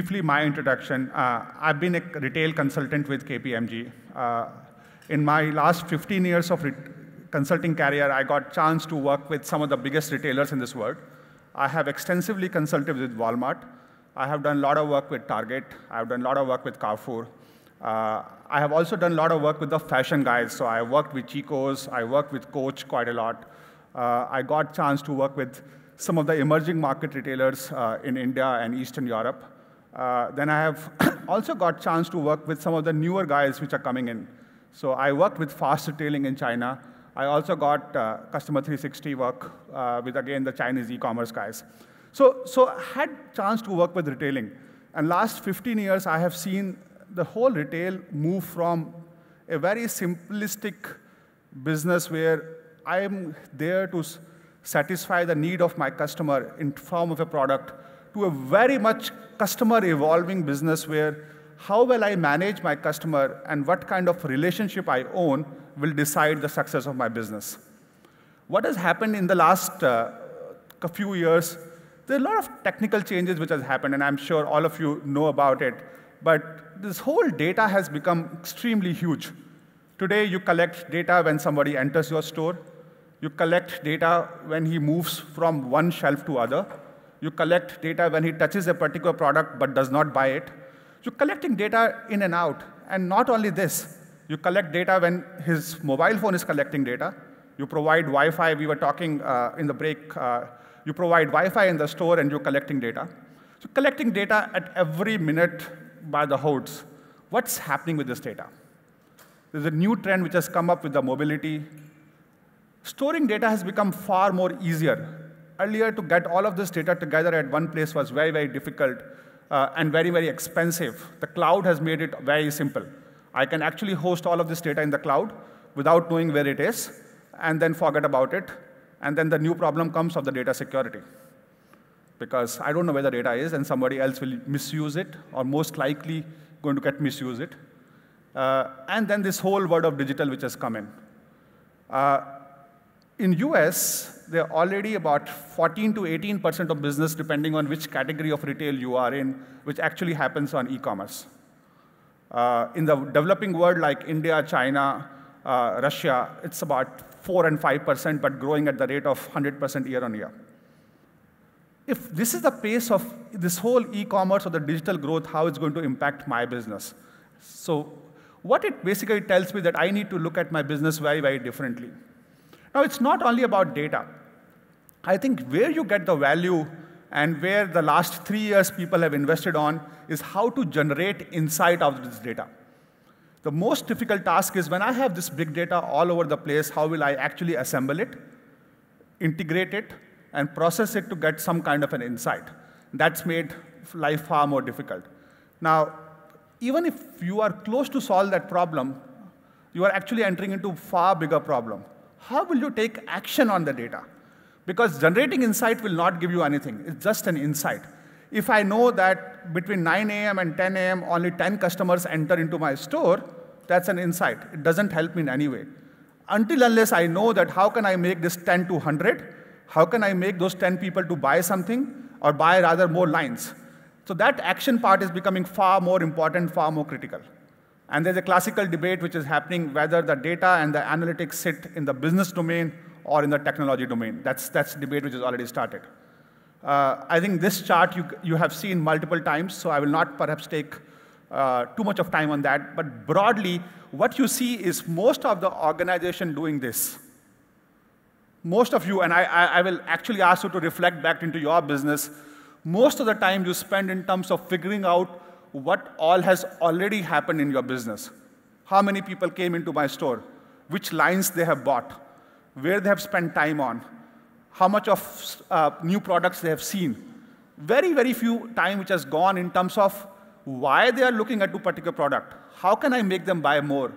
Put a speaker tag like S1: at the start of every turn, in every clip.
S1: briefly, my introduction. I've been a retail consultant with KPMG. In my last 15 years of consulting career, I got a chance to work with some of the biggest retailers in this world. I have extensively consulted with Walmart. I have done a lot of work with Target. I've done a lot of work with Carrefour. I have also done a lot of work with the fashion guys. So I worked with Chico's. I worked with Coach quite a lot. I got a chance to work with some of the emerging market retailers in India and Eastern Europe. Then I have also got a chance to work with some of the newer guys which are coming in. So I worked with fast retailing in China. I also got Customer 360 work with, again, the Chinese e-commerce guys. So I had a chance to work with retailing. And last 15 years, I have seen the whole retail move from a very simplistic business where I am there to satisfy the need of my customer in form of a product to a very much customer evolving business where how well I manage my customer and what kind of relationship I own will decide the success of my business. What has happened in the last few years, there are a lot of technical changes which has happened, and I'm sure all of you know about it. But this whole data has become extremely huge. Today, you collect data when somebody enters your store. You collect data when he moves from one shelf to other. You collect data when he touches a particular product but does not buy it. You're collecting data in and out. And not only this, you collect data when his mobile phone is collecting data. You provide Wi-Fi. We were talking in the break. You provide Wi-Fi in the store, and you're collecting data. So collecting data at every minute by the hordes. What's happening with this data? There's a new trend which has come up with the mobility. Storing data has become far more easier. Earlier, to get all of this data together at one place was very, very difficult and very, very expensive. The cloud has made it very simple. I can actually host all of this data in the cloud without knowing where it is, and then forget about it. And then the new problem comes of the data security. Because I don't know where the data is, and somebody else will misuse it, or most likely going to get misuse it. And then this whole world of digital which has come in. In US, there are already about 14 to 18% of business, depending on which category of retail you are in, which actually happens on e-commerce. In the developing world, like India, China, Russia, it's about 4 and 5%, but growing at the rate of 100% year on year. If this is the pace of this whole e-commerce or the digital growth, how it's going to impact my business? So what it basically tells me that I need to look at my business very, very differently. Now, it's not only about data. I think where you get the value and where the last 3 years people have invested on is how to generate insight out of this data. The most difficult task is when I have this big data all over the place, how will I actually assemble it, integrate it, and process it to get some kind of an insight? That's made life far more difficult. Now, even if you are close to solve that problem, you are actually entering into a far bigger problem. How will you take action on the data? Because generating insight will not give you anything. It's just an insight. If I know that between 9 a.m. and 10 a.m. only 10 customers enter into my store, that's an insight. It doesn't help me in any way. Until unless I know that how can I make this 10 to 100, how can I make those 10 people to buy something, or buy rather more lines? So that action part is becoming far more important, far more critical. And there's a classical debate which is happening whether the data and the analytics sit in the business domain or in the technology domain. That's a debate which has already started. I think this chart you have seen multiple times, so I will not perhaps take too much of time on that. But broadly, what you see is most of the organization doing this. Most of you, and I will actually ask you to reflect back into your business, most of the time you spend in terms of figuring out what all has already happened in your business. How many people came into my store? Which lines they have bought? Where they have spent time on? How much of new products they have seen? Very, very few time which has gone in terms of why they are looking at a particular product. How can I make them buy more?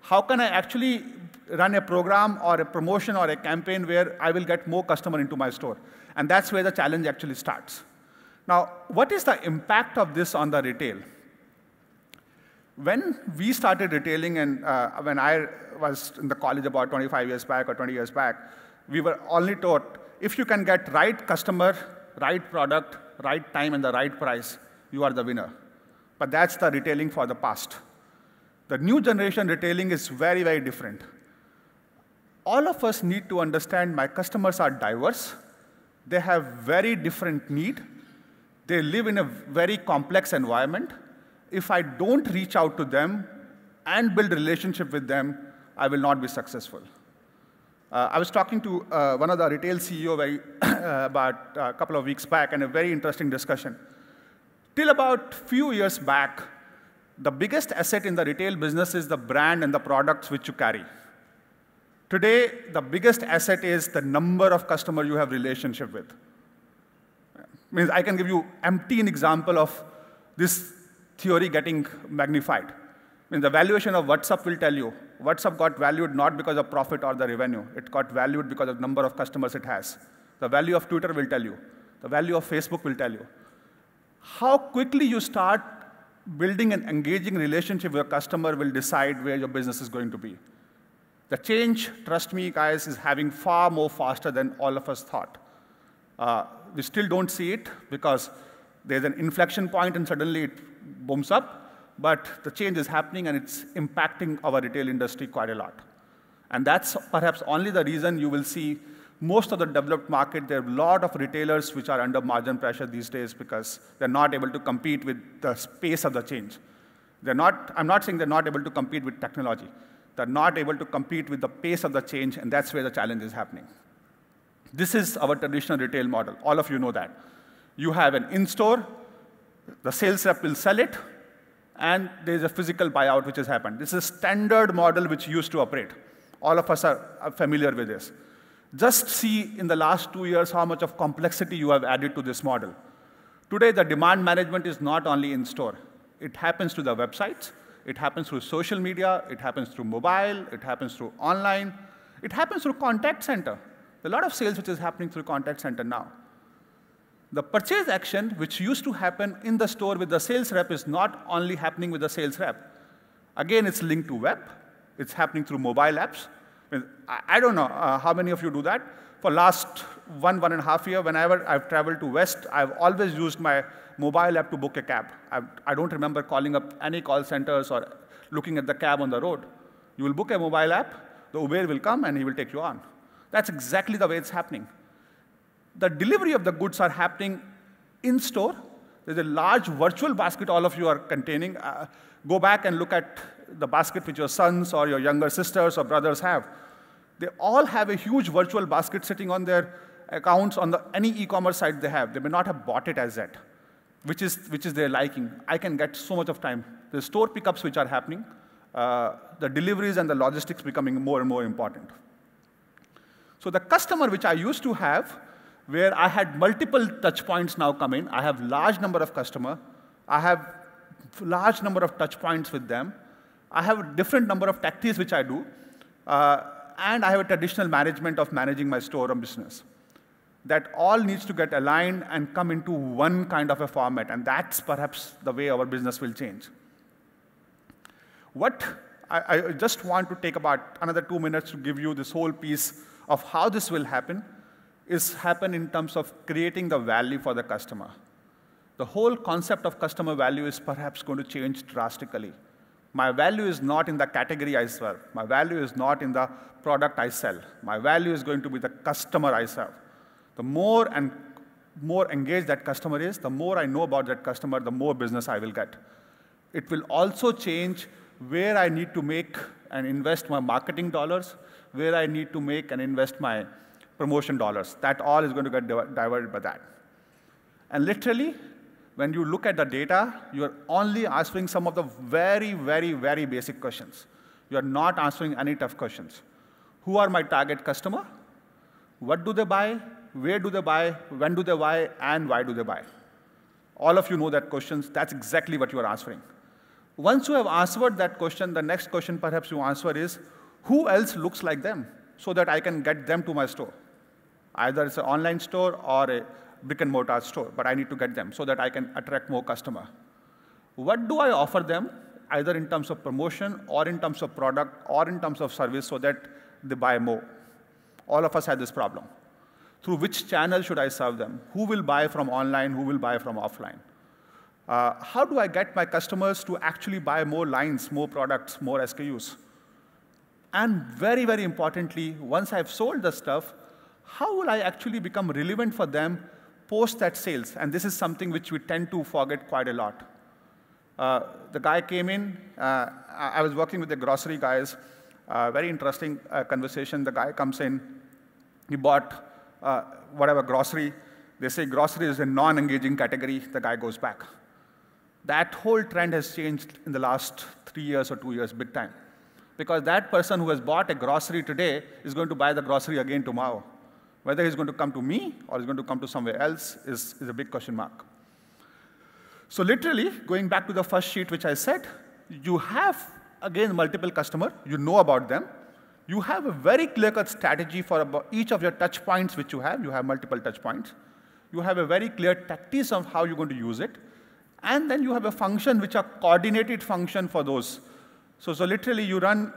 S1: How can I actually run a program or a promotion or a campaign where I will get more customer into my store? And that's where the challenge actually starts. Now, what is the impact of this on the retail? When we started retailing, and when I was in the college about 25 years back or 20 years back, we were only taught if you can get right customer, right product, right time, and the right price, you are the winner. But that's the retailing for the past. The new generation retailing is very, very different. All of us need to understand my customers are diverse. They have very different needs. They live in a very complex environment. If I don't reach out to them and build a relationship with them, I will not be successful. I was talking to one of the retail CEO about a couple of weeks back, and a very interesting discussion. Till about few years back, the biggest asset in the retail business is the brand and the products which you carry. Today, the biggest asset is the number of customers you have relationship with. Means I can give you empty example of this theory getting magnified. The valuation of WhatsApp will tell you, WhatsApp got valued not because of profit or the revenue. It got valued because of the number of customers it has. The value of Twitter will tell you. The value of Facebook will tell you. How quickly you start building an engaging relationship with your customer will decide where your business is going to be. The change, trust me, guys, is having far more faster than all of us thought. We still don't see it because there's an inflection point and suddenly it booms up. But the change is happening, and it's impacting our retail industry quite a lot. And that's perhaps only the reason you will see most of the developed market, there are a lot of retailers which are under margin pressure these days because they're not able to compete with the pace of the change. I'm not saying they're not able to compete with technology. They're not able to compete with the pace of the change, and that's where the challenge is happening. This is our traditional retail model. All of you know that. You have an in-store, the sales rep will sell it, and there's a physical buyout which has happened. This is a standard model which used to operate. All of us are familiar with this. Just see in the last 2 years how much of complexity you have added to this model. Today, the demand management is not only in store. It happens to the websites. It happens through social media. It happens through mobile. It happens through online. It happens through contact center. There's a lot of sales which is happening through contact center now. The purchase action, which used to happen in the store with the sales rep, is not only happening with the sales rep. Again, it's linked to web. It's happening through mobile apps. I don't know how many of you do that. For last 1.5 years, whenever I've traveled to West, I've always used my mobile app to book a cab. I don't remember calling up any call centers or looking at the cab on the road. You will book a mobile app, the Uber will come, and he will take you on. That's exactly the way it's happening. The delivery of the goods are happening in store. There's a large virtual basket all of you are containing. Go back and look at the basket which your sons or your younger sisters or brothers have. They all have a huge virtual basket sitting on their accounts on any e-commerce site they have. They may not have bought it as yet, which is their liking. I can get so much of time. The store pickups which are happening, the deliveries and the logistics becoming more and more important. So the customer which I used to have, where I had multiple touch points now come in. I have large number of customers. I have large number of touch points with them. I have a different number of tactics which I do. And I have a traditional management of managing my store or business. That all needs to get aligned and come into one kind of a format. And that's perhaps the way our business will change. What I just want to take about another 2 minutes to give you this whole piece of how this will happen in terms of creating the value for the customer. The whole concept of customer value is perhaps going to change drastically. My value is not in the category I serve. My value is not in the product I sell. My value is going to be the customer I serve. The more and more engaged that customer is, the more I know about that customer, the more business I will get. It will also change where I need to make and invest my marketing dollars, where I need to make and invest my promotion dollars. That all is going to get diverted by that. And literally, when you look at the data, you're only answering some of the very, very, very basic questions. You're not answering any tough questions. Who are my target customer? What do they buy? Where do they buy? When do they buy? And why do they buy? All of you know that questions. That's exactly what you are answering. Once you have answered that question, the next question perhaps you answer is, who else looks like them so that I can get them to my store? Either it's an online store or a brick-and-mortar store, but I need to get them so that I can attract more customer. What do I offer them, either in terms of promotion or in terms of product or in terms of service so that they buy more? All of us have this problem. Through which channel should I serve them? Who will buy from online? Who will buy from offline? How do I get my customers to actually buy more lines, more products, more SKUs? And very, very importantly, once I've sold the stuff, how will I actually become relevant for them post that sales? And this is something which we tend to forget quite a lot. The guy came in. I was working with the grocery guys. Very interesting conversation. The guy comes in. He bought whatever grocery. They say grocery is a non-engaging category. The guy goes back. That whole trend has changed in the last 3 years or 2 years, big time. Because that person who has bought a grocery today is going to buy the grocery again tomorrow. Whether he's going to come to me or he's going to come to somewhere else is a big question mark. So literally, going back to the first sheet which I said, you have, again, multiple customers. You know about them. You have a very clear-cut strategy for about each of your touch points which you have. You have multiple touch points. You have a very clear tactics of how you're going to use it. And then you have a function which are coordinated function for those. So literally, you run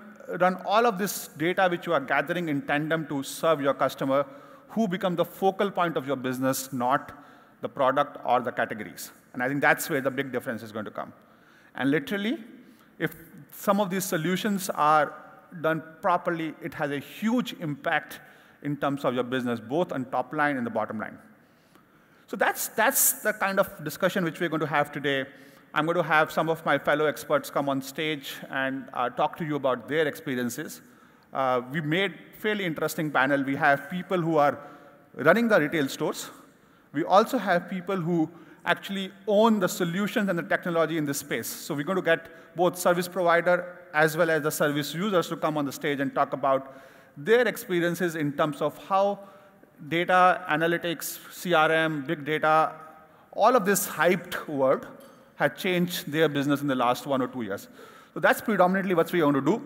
S1: all of this data which you are gathering in tandem to serve your customer, who become the focal point of your business, not the product or the categories. And I think that's where the big difference is going to come. And literally, if some of these solutions are done properly, it has a huge impact in terms of your business, both on top line and the bottom line. So that's the kind of discussion which we're going to have today. I'm going to have some of my fellow experts come on stage and talk to you about their experiences. We made a fairly interesting panel. We have people who are running the retail stores. We also have people who actually own the solutions and the technology in this space. So we're going to get both service provider as well as the service users to come on the stage and talk about their experiences in terms of how data, analytics, CRM, big data, all of this hyped word had changed their business in the last 1 or 2 years. So that's predominantly what we want to do.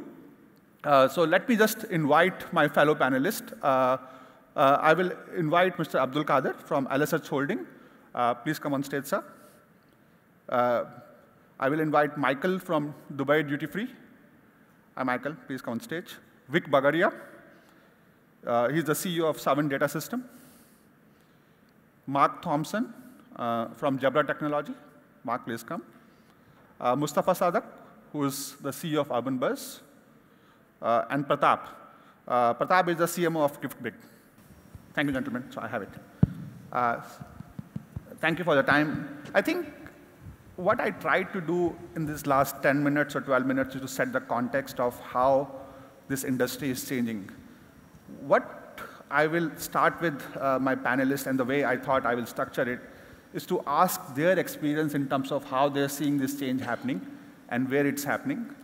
S1: So let me just invite my fellow panelists. I will invite Mr. Abdul Qadir from LSH Holding. Please come on stage, sir. I will invite Michael from Dubai Duty Free. Hi, Michael. Please come on stage. Vic Bagaria. He's the CEO of Savin Data System. Mark Thompson from Jabra Technology. Mark, please come. Mustafa Sadak, who is the CEO of Urban Buzz. And Pratap. Pratap is the CMO of GiftBig. Thank you, gentlemen. So I have it. Thank you for the time. I think what I tried to do in this last 10 minutes or 12 minutes is to set the context of how this industry is changing. What I will start with my panelists, and the way I thought I will structure it, is to ask their experience in terms of how they're seeing this change happening and where it's happening.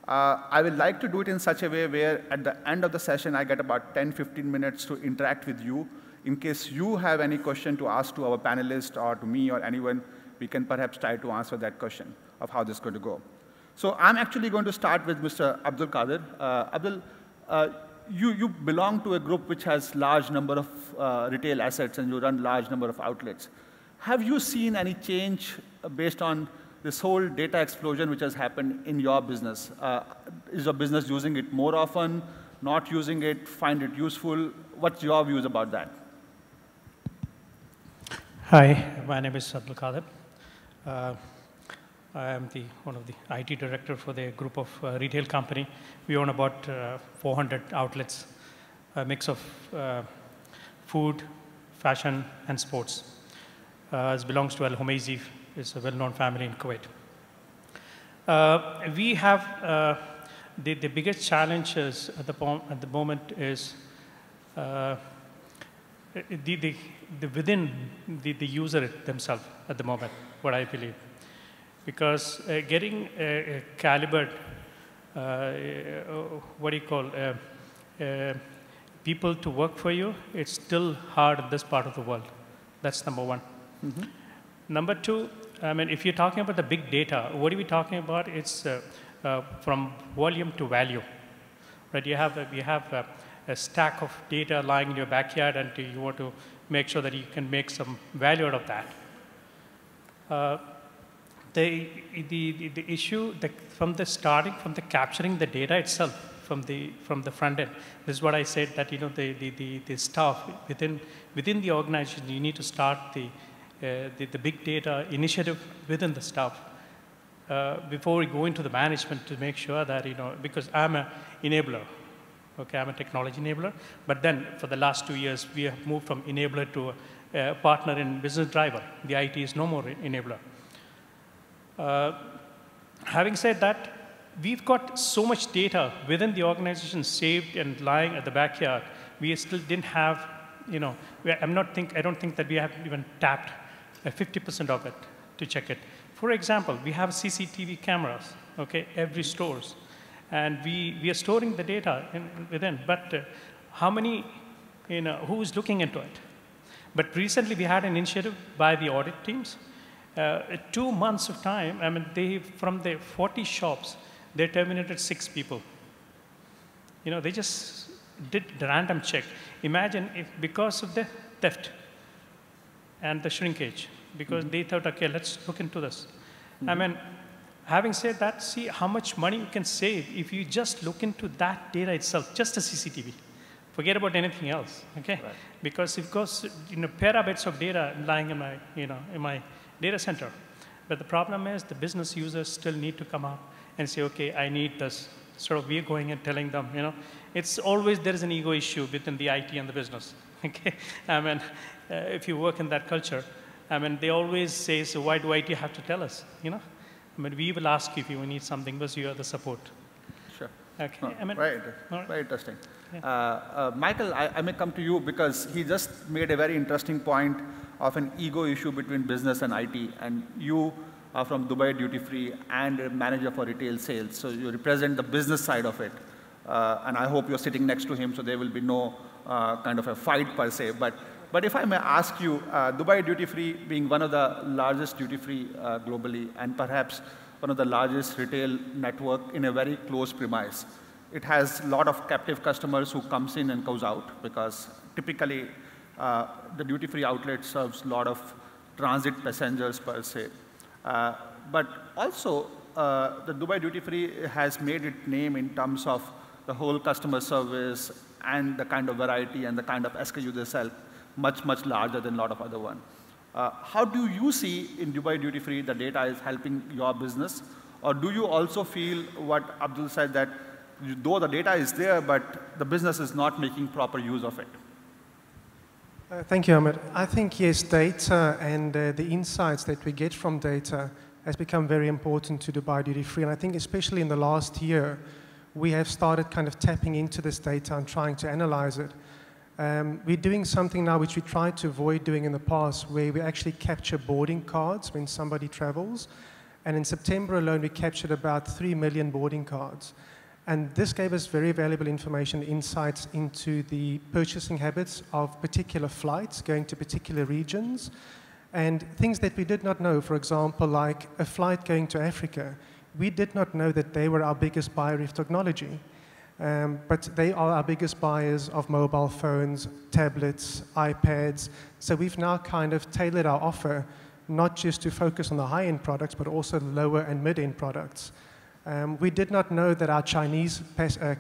S1: I would like to do it in such a way where at the end of the session, I get about 10, 15 minutes to interact with you. In case you have any question to ask to our panelists or to me or anyone, we can perhaps try to answer that question of how this is going to go. So I'm actually going to start with Mr. Abdul Qadir. Abdul, you belong to a group which has large number of retail assets and you run large number of outlets. Have you seen any change based on this whole data explosion which has happened in your business? Is your business using it more often, not using it, find it useful? What's your views about that?
S2: Hi, my name is Abdul Qadir. I am one of the IT director for the group of retail company. We own about 400 outlets, a mix of food, fashion, and sports. It belongs to Al Homeyzi. It's a well-known family in Kuwait. We have the biggest challenges at the moment is within the user themselves at the moment, what I believe. Because getting a calibered, what do you call, people to work for you, it's still hard in this part of the world. That's number one. Mm-hmm. Number two, I mean, if you're talking about the big data, what are we talking about? It's from volume to value, right? You have a stack of data lying in your backyard, and you want to make sure that you can make some value out of that. The issue from the capturing the data itself from the front end. This is what I said, that the staff within the organization, you need to start the big data initiative within the staff before we go into the management to make sure that, because I'm an enabler. Okay, I'm a technology enabler, but then for the last 2 years, we have moved from enabler to a partner in business driver. The IT is no more enabler. Having said that, we've got so much data within the organization saved and lying at the backyard. We still didn't have, I don't think that we have even tapped 50% of it to check it. For example, we have CCTV cameras, okay, every stores. And we are storing the data within, but how many, who is looking into it? But recently we had an initiative by the audit teams. 2 months of time, from the 40 shops, they terminated 6 people. They just did the random check. Imagine if because of the theft and the shrinkage, because they thought, okay, let's look into this. Having said that, see how much money you can save if you just look into that data itself, just a CCTV. Forget about anything else, okay? Right. Because it goes, petabytes of data lying in my, in my data center. But the problem is the business users still need to come up and say, okay, I need this. Sort of we're going and telling them, it's always there is an ego issue between the IT and the business, okay? If you work in that culture, they always say, so why do IT have to tell us, we will ask you if you need something because you are the support.
S1: Sure.
S2: Okay.
S1: Right. Very interesting. Yeah. Michael, I may come to you because he just made a very interesting point of an ego issue between business and IT. And you are from Dubai Duty Free and a manager for retail sales. So you represent the business side of it. And I hope you're sitting next to him so there will be no kind of a fight per se. But if I may ask you, Dubai Duty Free being one of the largest duty free globally and perhaps one of the largest retail network in a very close premise, it has a lot of captive customers who comes in and goes out because typically the duty free outlet serves a lot of transit passengers per se. But also the Dubai Duty Free has made its name in terms of the whole customer service and the kind of variety and the kind of SKU they sell. Much, much larger than a lot of other ones. How do you see in Dubai Duty Free the data is helping your business? Or do you also feel what Abdul said that though the data is there, but the business is not making proper use of it?
S3: Thank you, Ahmed. I think, yes, data and the insights that we get from data has become very important to Dubai Duty Free. And I think especially in the last year, we have started kind of tapping into this data and trying to analyze it. We're doing something now which we tried to avoid doing in the past, where we actually capture boarding cards when somebody travels. And in September alone, we captured about 3 million boarding cards. And this gave us very valuable information, insights into the purchasing habits of particular flights going to particular regions, and things that we did not know, for example, like a flight going to Africa. We did not know that they were our biggest buyer of technology. But they are our biggest buyers of mobile phones, tablets, iPads. So we've now kind of tailored our offer, not just to focus on the high-end products, but also the lower and mid-end products. We did not know that our Chinese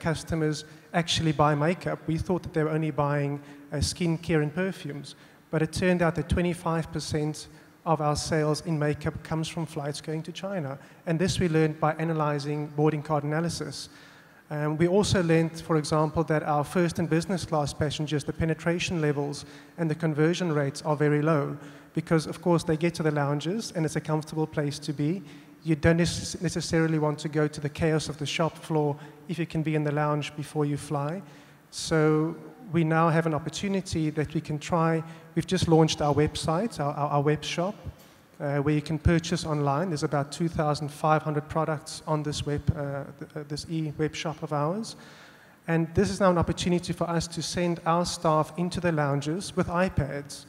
S3: customers actually buy makeup. We thought that they were only buying skincare and perfumes. But it turned out that 25% of our sales in makeup comes from flights going to China. And this we learned by analyzing boarding card analysis. We also learned, for example, that our first and business class passengers, the penetration levels and the conversion rates are very low because, of course, they get to the lounges and it's a comfortable place to be. You don't necessarily want to go to the chaos of the shop floor if you can be in the lounge before you fly. So we now have an opportunity that we can try. We've just launched our website, our web shop, where you can purchase online. There's about 2,500 products on this this e-web shop of ours. And this is now an opportunity for us to send our staff into the lounges with iPads.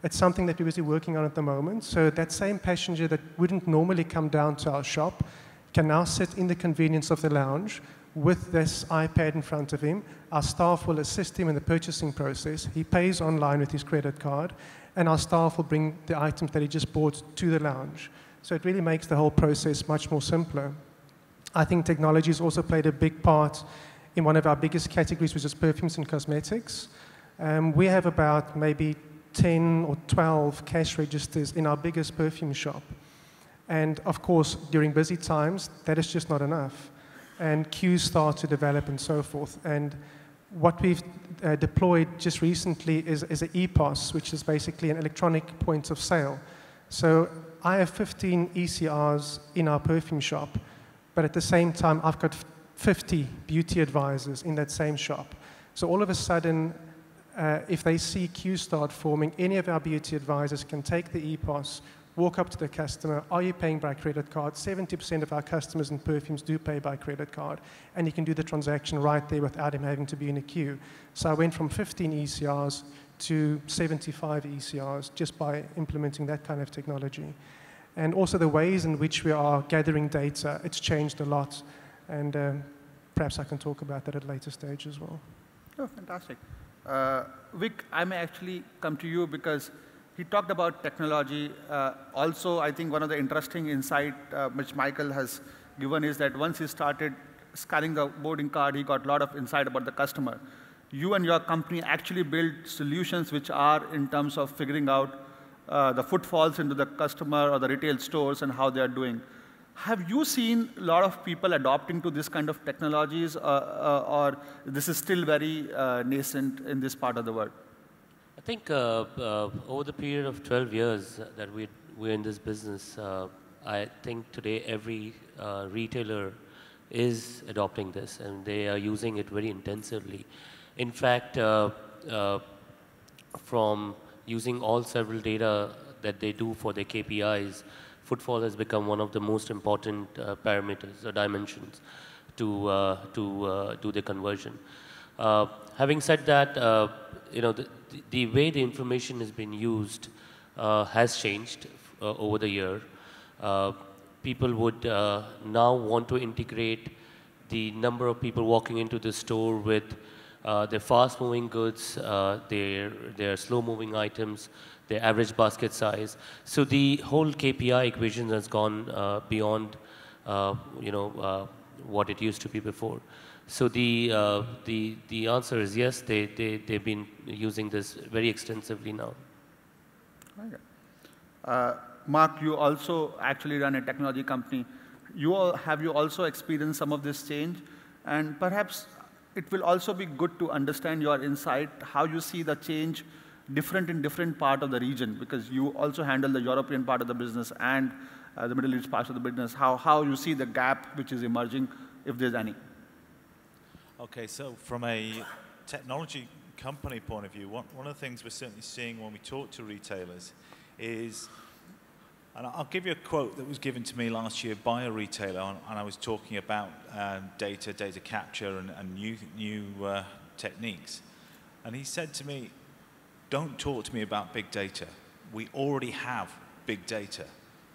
S3: It's something that we're busy working on at the moment. So that same passenger that wouldn't normally come down to our shop can now sit in the convenience of the lounge with this iPad in front of him. Our staff will assist him in the purchasing process. He pays online with his credit card, and our staff will bring the items that he just bought to the lounge. So it really makes the whole process much more simpler. I think technology has also played a big part in one of our biggest categories, which is perfumes and cosmetics. We have about maybe 10 or 12 cash registers in our biggest perfume shop. And of course, during busy times, that is just not enough. And queues start to develop and so forth. And what we've deployed just recently is an EPOS, which is basically an electronic point of sale. So I have 15 ECRs in our perfume shop, but at the same time, I've got 50 beauty advisors in that same shop. So all of a sudden, if they see queues start forming, any of our beauty advisors can take the EPOS, walk up to the customer, are you paying by credit card? 70% of our customers in perfumes do pay by credit card, and you can do the transaction right there without him having to be in a queue. So I went from 15 ECRs to 75 ECRs just by implementing that kind of technology. And also the ways in which we are gathering data, it's changed a lot, and perhaps I can talk about that at a later stage as well.
S1: Oh, fantastic. Vic, I may actually come to you because he talked about technology. Also, I think one of the interesting insight which Michael has given is that once he started scanning the boarding card, he got a lot of insight about the customer. You and your company actually build solutions which are in terms of figuring out the footfalls into the customer or the retail stores and how they are doing. Have you seen a lot of people adopting to this kind of technologies, or this is still very nascent in this part of the world?
S4: I think over the period of 12 years that we're in this business, I think today every retailer is adopting this, and they are using it very intensively. In fact, from using all several data that they do for their KPIs, footfall has become one of the most important parameters or dimensions to do the conversion. Having said that, the way the information has been used has changed over the year. People would now want to integrate the number of people walking into the store with their fast-moving goods, their slow-moving items, their average basket size. So the whole KPI equation has gone beyond what it used to be before. So the answer is yes, they've been using this very extensively now.
S1: Okay. Mark, you also actually run a technology company. Have you also experienced some of this change? And perhaps it will also be good to understand your insight, how you see the change different in different part of the region, because you also handle the European part of the business and the Middle East part of the business, how you see the gap which is emerging, if there's any.
S5: Okay, so from a technology company point of view, one of the things we're certainly seeing when we talk to retailers is, and I'll give you a quote that was given to me last year by a retailer, and I was talking about data capture and new techniques. And he said to me, don't talk to me about big data. We already have big data.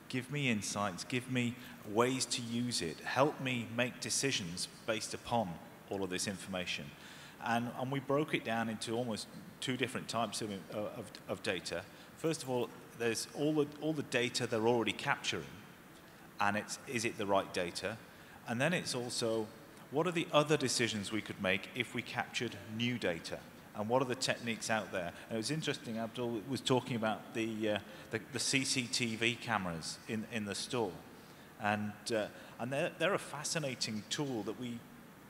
S5: Give me insights, give me ways to use it, help me make decisions based upon all of this information. And we broke it down into almost two different types of data. First of all, there's all the data they're already capturing, and is it the right data? And then it's also, what are the other decisions we could make if we captured new data? And what are the techniques out there? And it was interesting, Abdul was talking about the CCTV cameras in the store. And they're a fascinating tool that we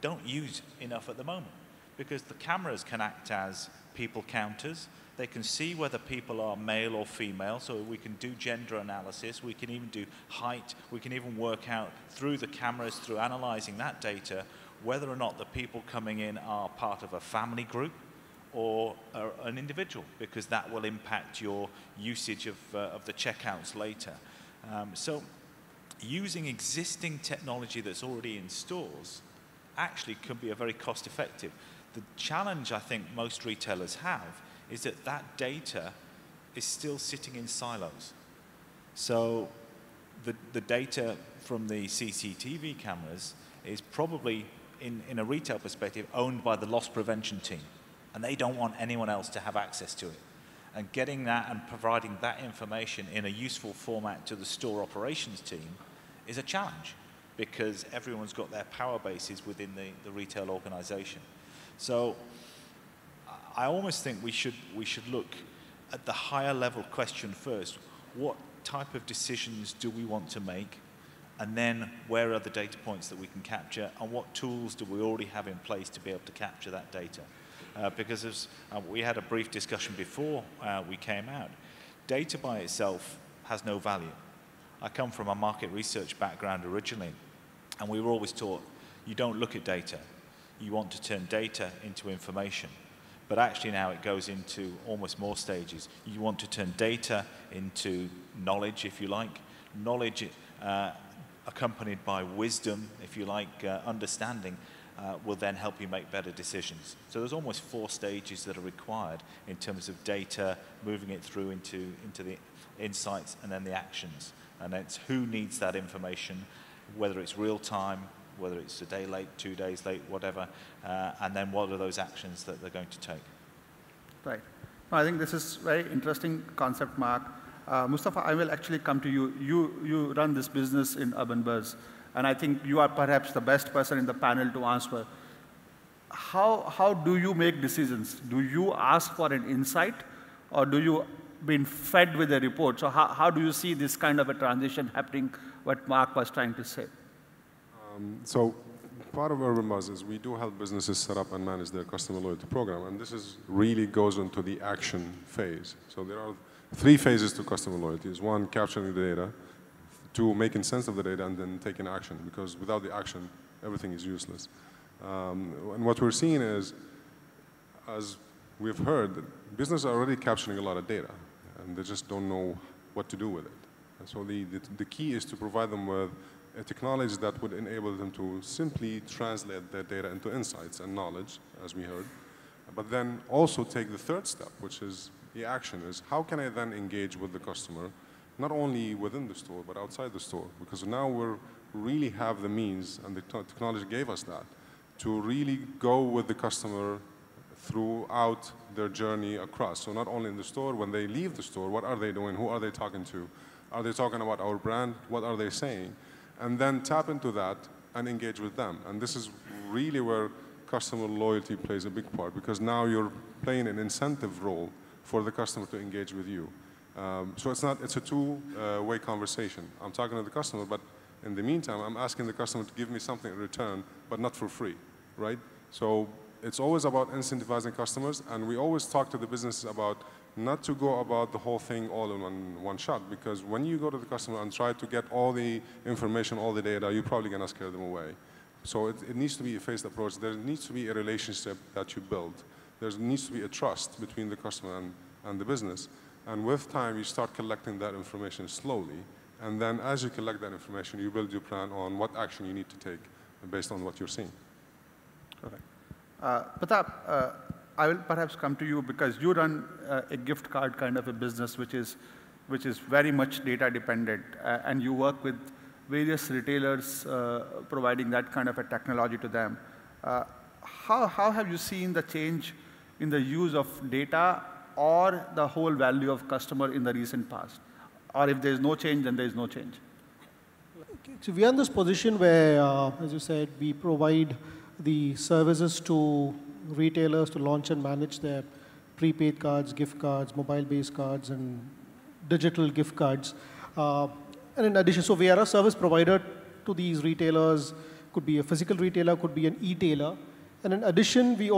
S5: don't use enough at the moment, because the cameras can act as people counters. They can see whether people are male or female, so we can do gender analysis. We can even do height. We can even work out through the cameras, through analyzing that data, whether or not the people coming in are part of a family group or an individual, because that will impact your usage of the checkouts later. So using existing technology that's already in stores actually could be a very cost-effective. The challenge I think most retailers have is that that data is still sitting in silos. So the data from the CCTV cameras is probably, in a retail perspective, owned by the loss prevention team, and they don't want anyone else to have access to it. And getting that and providing that information in a useful format to the store operations team is a challenge, because everyone's got their power bases within the retail organization. So I almost think we should look at the higher level question first, what type of decisions do we want to make? And then where are the data points that we can capture, and what tools do we already have in place to be able to capture that data? Because as we had a brief discussion before we came out, data by itself has no value. I come from a market research background originally, and we were always taught, you don't look at data. You want to turn data into information. But actually now it goes into almost more stages. You want to turn data into knowledge, if you like. Knowledge accompanied by wisdom, if you like, understanding, will then help you make better decisions. So there's almost 4 stages that are required in terms of data, moving it through into the insights and then the actions. And it's who needs that information, whether it's real time, whether it's a day late, 2 days late, whatever, and then what are those actions that they're going to take.
S1: Right. I think this is very interesting concept, Mark. Mustafa, I will actually come to you. You run this business in Urban Buzz, and I think you are perhaps the best person in the panel to answer. How do you make decisions? Do you ask for an insight, or do you been fed with a report? So how do you see this kind of a transition happening, what Mark was trying to say?
S6: So part of Urban Buzz is we do help businesses set up and manage their customer loyalty program, and this really goes into the action phase. So there are 3 phases to customer loyalty. Is 1, capturing the data, 2, making sense of the data, and then taking action, because without the action, everything is useless. And what we're seeing is, as we've heard, that businesses are already capturing a lot of data, and they just don't know what to do with it. And so the key is to provide them with a technology that would enable them to simply translate their data into insights and knowledge, as we heard, but then also take the 3rd step, which is the action, is how can I then engage with the customer, not only within the store, but outside the store, because now we really have the means, and the technology gave us that, to really go with the customer throughout their journey across. So not only in the store, when they leave the store, what are they doing, who are they talking to, are they talking about our brand, what are they saying? And then tap into that and engage with them. And this is really where customer loyalty plays a big part, because now you're playing an incentive role for the customer to engage with you. So it's a two-way conversation. I'm talking to the customer, but in the meantime, I'm asking the customer to give me something in return, but not for free, right? So it's always about incentivizing customers, and we always talk to the businesses about not to go about the whole thing all in one shot, because when you go to the customer and try to get all the information, all the data, you're probably going to scare them away. So it needs to be a phased approach. There needs to be a relationship that you build. There needs to be a trust between the customer and the business. And with time, you start collecting that information slowly. And then as you collect that information, you build your plan on what action you need to take based on what you're seeing.
S1: Okay. Pratap, I will perhaps come to you because you run a gift card kind of a business which is very much data dependent, and you work with various retailers providing that kind of a technology to them. How have you seen the change in the use of data or the whole value of customer in the recent past? Or if there's no change, then there's no change.
S7: So we are in this position where, as you said, we provide the services to retailers to launch and manage their prepaid cards, gift cards, mobile-based cards, and digital gift cards. And in addition, so we are a service provider to these retailers. Could be a physical retailer, could be an e-tailer. And in addition, we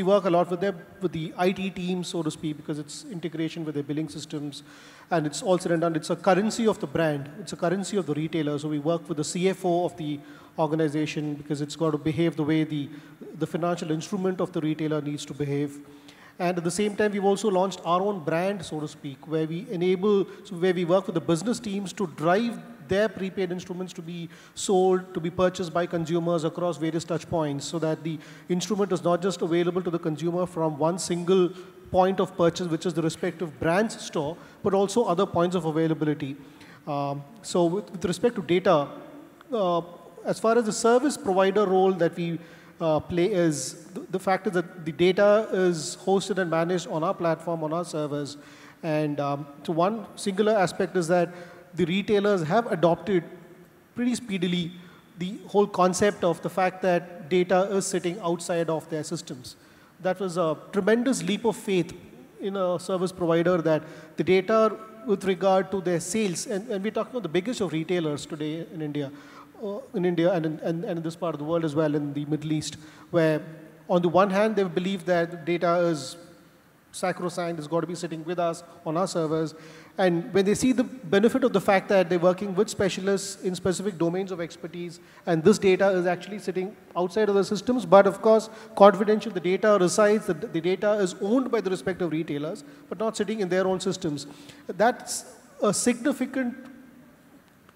S7: work a lot with the IT team, so to speak, because it's integration with their billing systems. And it's all said and done. It's a currency of the brand. It's a currency of the retailer. So we work with the CFO of the organization because it's got to behave the way the financial instrument of the retailer needs to behave. And at the same time, we've also launched our own brand, so to speak, where we where we work with the business teams to drive their prepaid instruments to be sold, to be purchased by consumers across various touch points, so that the instrument is not just available to the consumer from one single point of purchase, which is the respective brand's store, but also other points of availability. So with respect to data, as far as the service provider role that we play is, the fact is that the data is hosted and managed on our platform, on our servers. And so one singular aspect is that the retailers have adopted pretty speedily the whole concept of the fact that data is sitting outside of their systems. That was a tremendous leap of faith in a service provider that the data with regard to their sales, and we're talking about the biggest of retailers today in India, and in this part of the world as well, in the Middle East, where on the one hand, they believe that data is sacrosanct, it's got to be sitting with us on our servers. And when they see the benefit of the fact that they're working with specialists in specific domains of expertise, and this data is actually sitting outside of the systems, but of course, confidential, the data resides, the data is owned by the respective retailers, but not sitting in their own systems. That's a significant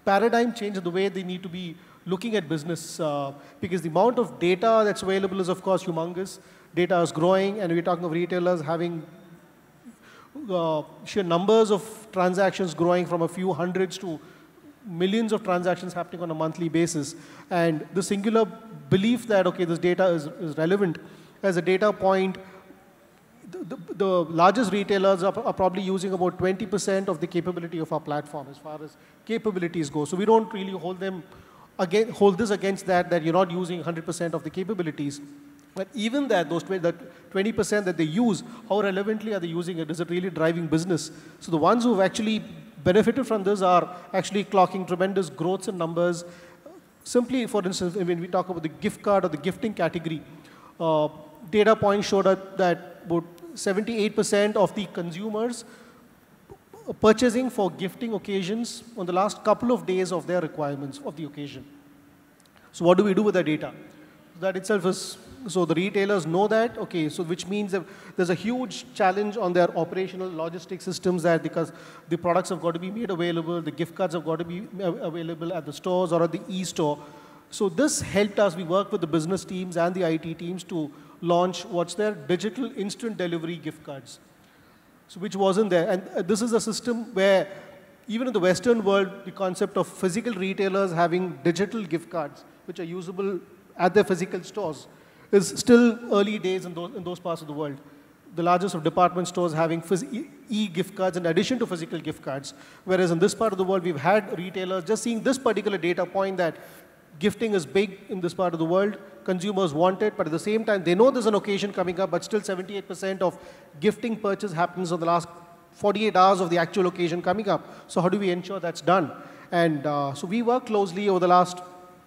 S7: paradigm change in the way they need to be looking at business, because the amount of data that's available is, of course, humongous. Data is growing, and we're talking of retailers having sheer numbers of transactions growing from a few hundreds to millions of transactions happening on a monthly basis. And the singular belief that, okay, this data is relevant as a data point, the largest retailers are probably using about 20% of the capability of our platform as far as capabilities go. So we don't really hold this against that you're not using 100% of the capabilities. But even that, those 20% that they use, how relevantly are they using it? Is it really driving business? So the ones who've actually benefited from this are actually clocking tremendous growths in numbers. Simply, for instance, when we talk about the gift card or the gifting category, data points showed that about 78% of the consumers purchasing for gifting occasions on the last couple of days of their requirements of the occasion. So what do we do with that data? That itself is, so the retailers know that, okay, so which means that there's a huge challenge on their operational logistics systems, that because the products have got to be made available, the gift cards have got to be available at the stores or at the e-store. So this helped us, we worked with the business teams and the IT teams to launch what's their digital instant delivery gift cards, so which wasn't there. And this is a system where even in the Western world, the concept of physical retailers having digital gift cards, which are usable at their physical stores, is still early days in those parts of the world. The largest of department stores having e-gift cards in addition to physical gift cards, whereas in this part of the world, we've had retailers just seeing this particular data point that gifting is big in this part of the world, consumers want it, but at the same time, they know there's an occasion coming up, but still 78% of gifting purchase happens on the last 48 hours of the actual occasion coming up. So how do we ensure that's done? And so we work closely over the last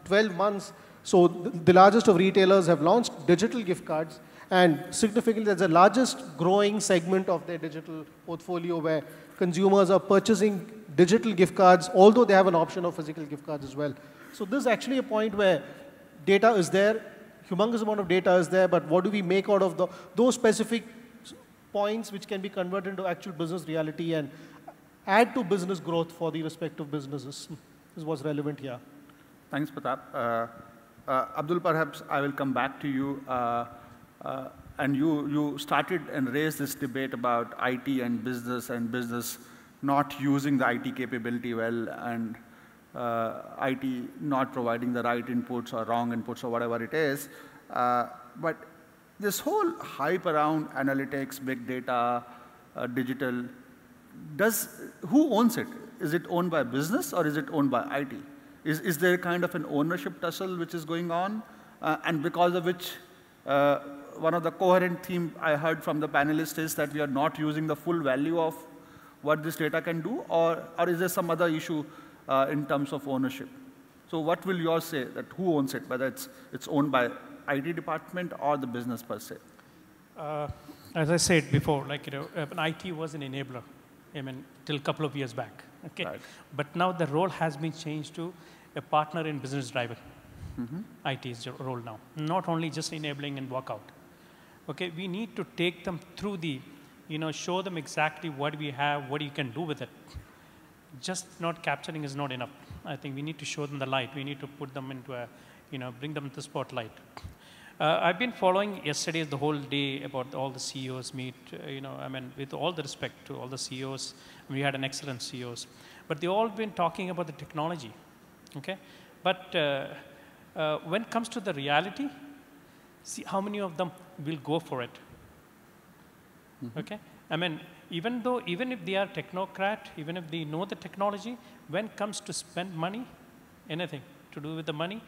S7: 12 months. So the largest of retailers have launched digital gift cards, and significantly that's the largest growing segment of their digital portfolio, where consumers are purchasing digital gift cards, although they have an option of physical gift cards as well. So this is actually a point where data is there, humongous amount of data is there, but what do we make out of those specific points which can be converted into actual business reality and add to business growth for the respective businesses? This is what's relevant here.
S1: Thanks, Pratap. Abdul, perhaps I will come back to you. And you started and raised this debate about IT and business not using the IT capability well, and IT not providing the right inputs or wrong inputs or whatever it is. But this whole hype around analytics, big data, digital, who owns it? Is it owned by business or is it owned by IT? Is there kind of an ownership tussle which is going on? And because of which, one of the coherent themes I heard from the panelists is that we are not using the full value of what this data can do, or is there some other issue in terms of ownership? So what will yours say, that who owns it, whether it's owned by IT department or the business per se?
S2: As I said before, like, IT was an enabler, till a couple of years back. Okay, right. But now the role has been changed to a partner in business driver. IT is the role now, not only just enabling and walk out. Okay, we need to take them through the, show them exactly what we have, what you can do with it. Just not capturing is not enough. I think we need to show them the light. We need to put them into a, bring them into the spotlight. I've been following yesterday the whole day about all the CEOs meet, with all the respect to all the CEOs, we had an excellent CEOs, but they all been talking about the technology, okay? But when it comes to the reality, see how many of them will go for it, okay? Even if they are technocrat, even if they know the technology, when it comes to spend money, anything to do with the money,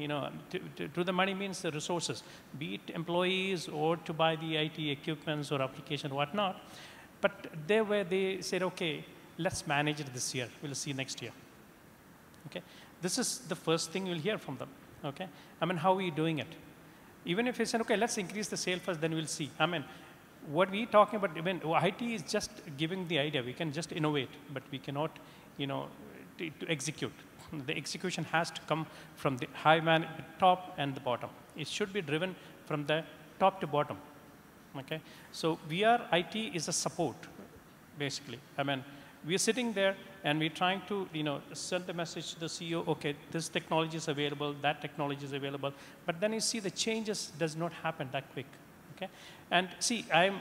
S2: To the money means the resources, be it employees or to buy the IT equipments or application, whatnot. But there where they said, okay, let's manage it this year. We'll see next year. Okay, this is the first thing you'll hear from them. Okay, I mean, how are you doing it? Even if you say, okay, let's increase the sale first, then we'll see. I mean, what we're talking about, I mean, IT is just giving the idea. We can just innovate, but we cannot, to execute. The execution has to come from the top and the bottom. It should be driven from the top to bottom. Okay, so IT is a support, basically. I mean, we're sitting there and we're trying to, send the message to the CEO, okay, this technology is available, that technology is available, but then you see the changes does not happen that quick, okay? And see, I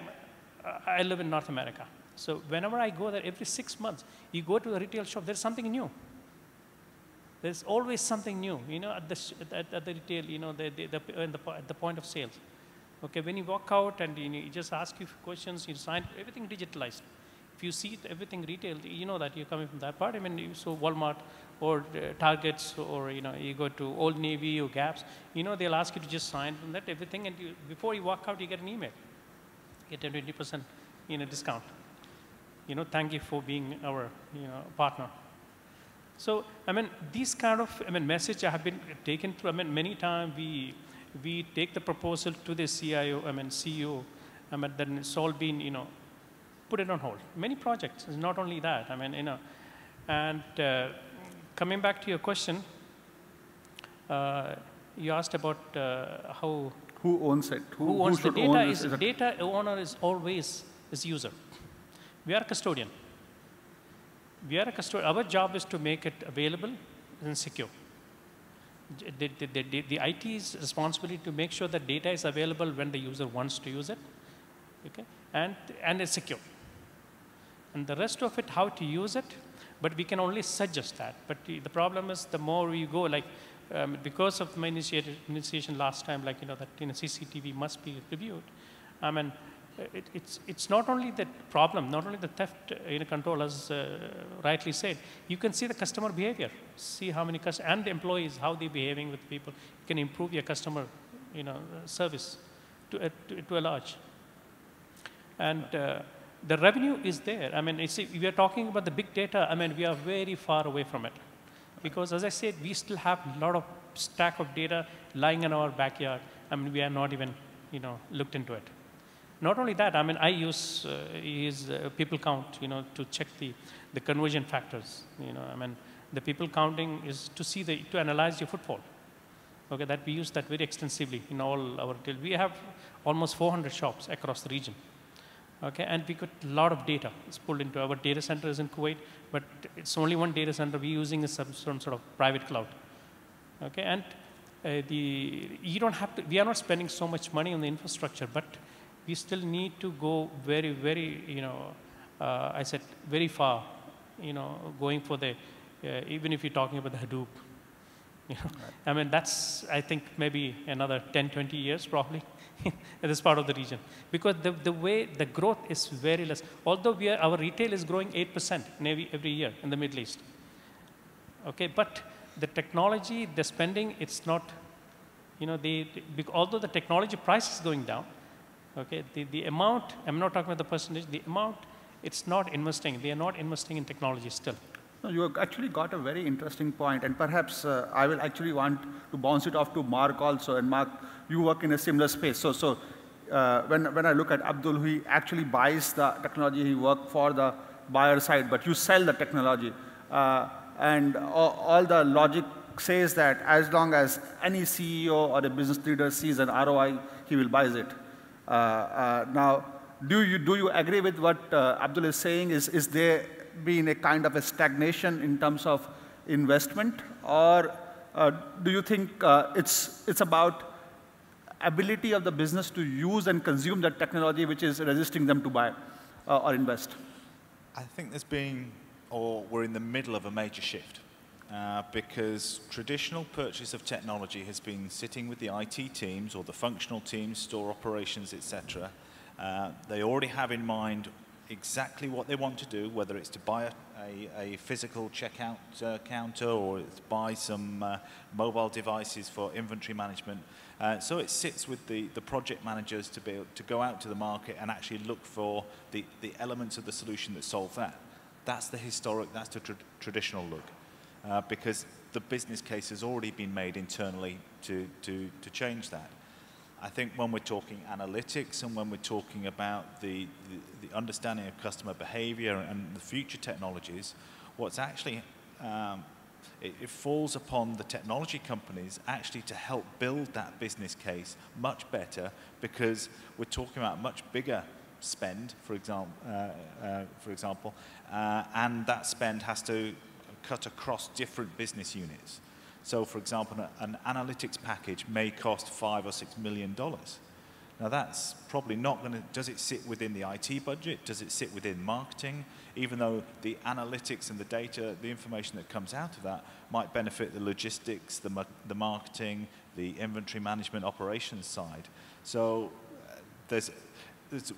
S2: live in North America, so whenever I go there, every 6 months, you go to a retail shop, there's something new. There's always something new, at the retail, at the point of sales. Okay, when you walk out and you just ask you questions, you sign, everything digitalized. If you see everything retail, you know that you're coming from that part. I mean, so Walmart or Targets or, you go to Old Navy or Gaps, they'll ask you to just sign from that, everything, and before you walk out, you get an email. You get a 20% discount. Thank you for being our partner. So, I mean, these kind of message have been taken through. I mean, many times we take the proposal to the CIO, CEO, then it's all been, put it on hold. Many projects, it's not only that. I mean, and coming back to your question, you asked about how...
S1: Who owns it?
S2: Who owns the data? Data owner is always user. We are a custodian. Our job is to make it available and secure. The IT's responsibility to make sure that data is available when the user wants to use it, okay, and it's secure. And the rest of it, how to use it, but we can only suggest that. But the problem is, the more we go, like because of my initiation last time, like that CCTV must be reviewed. I mean, it's not only the problem, not only the theft control, as rightly said. You can see the customer behavior, see how many customers and the employees, how they're behaving with people. You can improve your customer service to a large. And the revenue is there. I mean, we are talking about the big data. I mean, we are very far away from it. Because as I said, we still have a lot of stack of data lying in our backyard. I mean, we are not even, looked into it. Not only that, I mean, I use people count, to check the conversion factors. I mean, the people counting is to analyze your footfall. Okay, that we use that very extensively in all our retail. We have almost 400 shops across the region. Okay, and we got a lot of data. It's pulled into our data centers in Kuwait, but it's only one data center. We're using some sort of private cloud. Okay, and you don't have to. We are not spending so much money on the infrastructure, but we still need to go very, very, I said very far, going for the, even if you're talking about the Hadoop. Right. I mean, that's, I think, maybe another 10, 20 years, probably, in this part of the region. Because the way the growth is very less. Although our retail is growing 8% every year in the Middle East. Okay, but the technology, the spending, it's not, although the technology price is going down, okay, the amount, I'm not talking about the percentage, the amount, it's not investing. They are not investing in technology still.
S1: No, you have actually got a very interesting point, and perhaps I will actually want to bounce it off to Mark also. And Mark, you work in a similar space. So when I look at Abdul, he actually buys the technology, he works for the buyer side, but you sell the technology. And all the logic says that as long as any CEO or a business leader sees an ROI, he will buy it. Now, do you agree with what Abdul is saying? Is there been a kind of a stagnation in terms of investment, or do you think it's about ability of the business to use and consume that technology which is resisting them to buy or invest?
S5: I think we're in the middle of a major shift because traditional purchase of technology has been sitting with the IT teams or the functional teams, store operations, etc. They already have in mind exactly what they want to do, whether it's to buy a physical checkout counter or it's buy some mobile devices for inventory management. So it sits with the project managers to be able to go out to the market and actually look for the elements of the solution that solve that. That's the historic, that's the traditional look, because the business case has already been made internally to change that. I think when we're talking analytics and when we're talking about the understanding of customer behavior and the future technologies, what's actually, it falls upon the technology companies actually to help build that business case much better, because we're talking about much bigger spend, for example, and that spend has to cut across different business units. So, for example, an analytics package may cost $5 or $6 million. Now, that's probably not going to, does it sit within the IT budget? Does it sit within marketing? Even though the analytics and the data, the information that comes out of that might benefit the logistics, the marketing, the inventory management operations side. So there's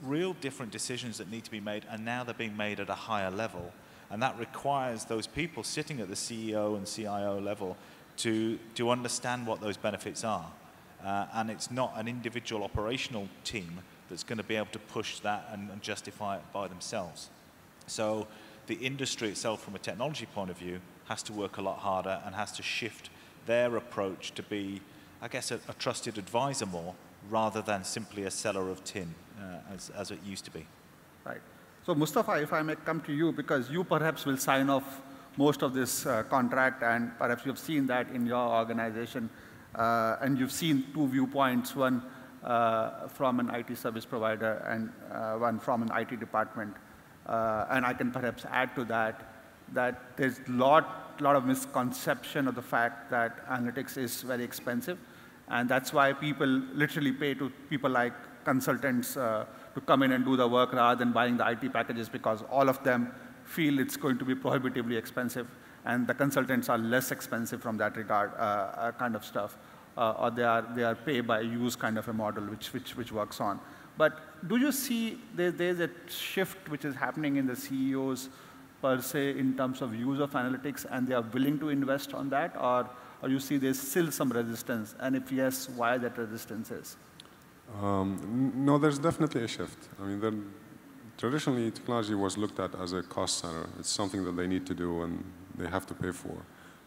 S5: real different decisions that need to be made, and now they're being made at a higher level. And that requires those people sitting at the CEO and CIO level to understand what those benefits are. And it's not an individual operational team that's going to be able to push that and justify it by themselves. So the industry itself, from a technology point of view, has to work a lot harder and has to shift their approach to be, I guess, a trusted advisor more, rather than simply a seller of tin, as it used to be.
S1: Right. So Mustafa, if I may come to you, because you perhaps will sign off most of this contract, and perhaps you've seen that in your organization, and you've seen two viewpoints, one from an IT service provider and one from an IT department. And I can perhaps add to that, that there's a lot of misconception of the fact that analytics is very expensive, and that's why people literally pay to people like consultants to come in and do the work rather than buying the IT packages, because all of them feel it's going to be prohibitively expensive, and the consultants are less expensive from that regard, kind of stuff, or they are pay by use kind of a model which works on. But do you see there's a shift which is happening in the CEOs per se in terms of use of analytics, and they are willing to invest on that, or you see there's still some resistance, and if yes, why that resistance is?
S6: No, there's definitely a shift. I mean, traditionally, technology was looked at as a cost center. It's something that they need to do and they have to pay for.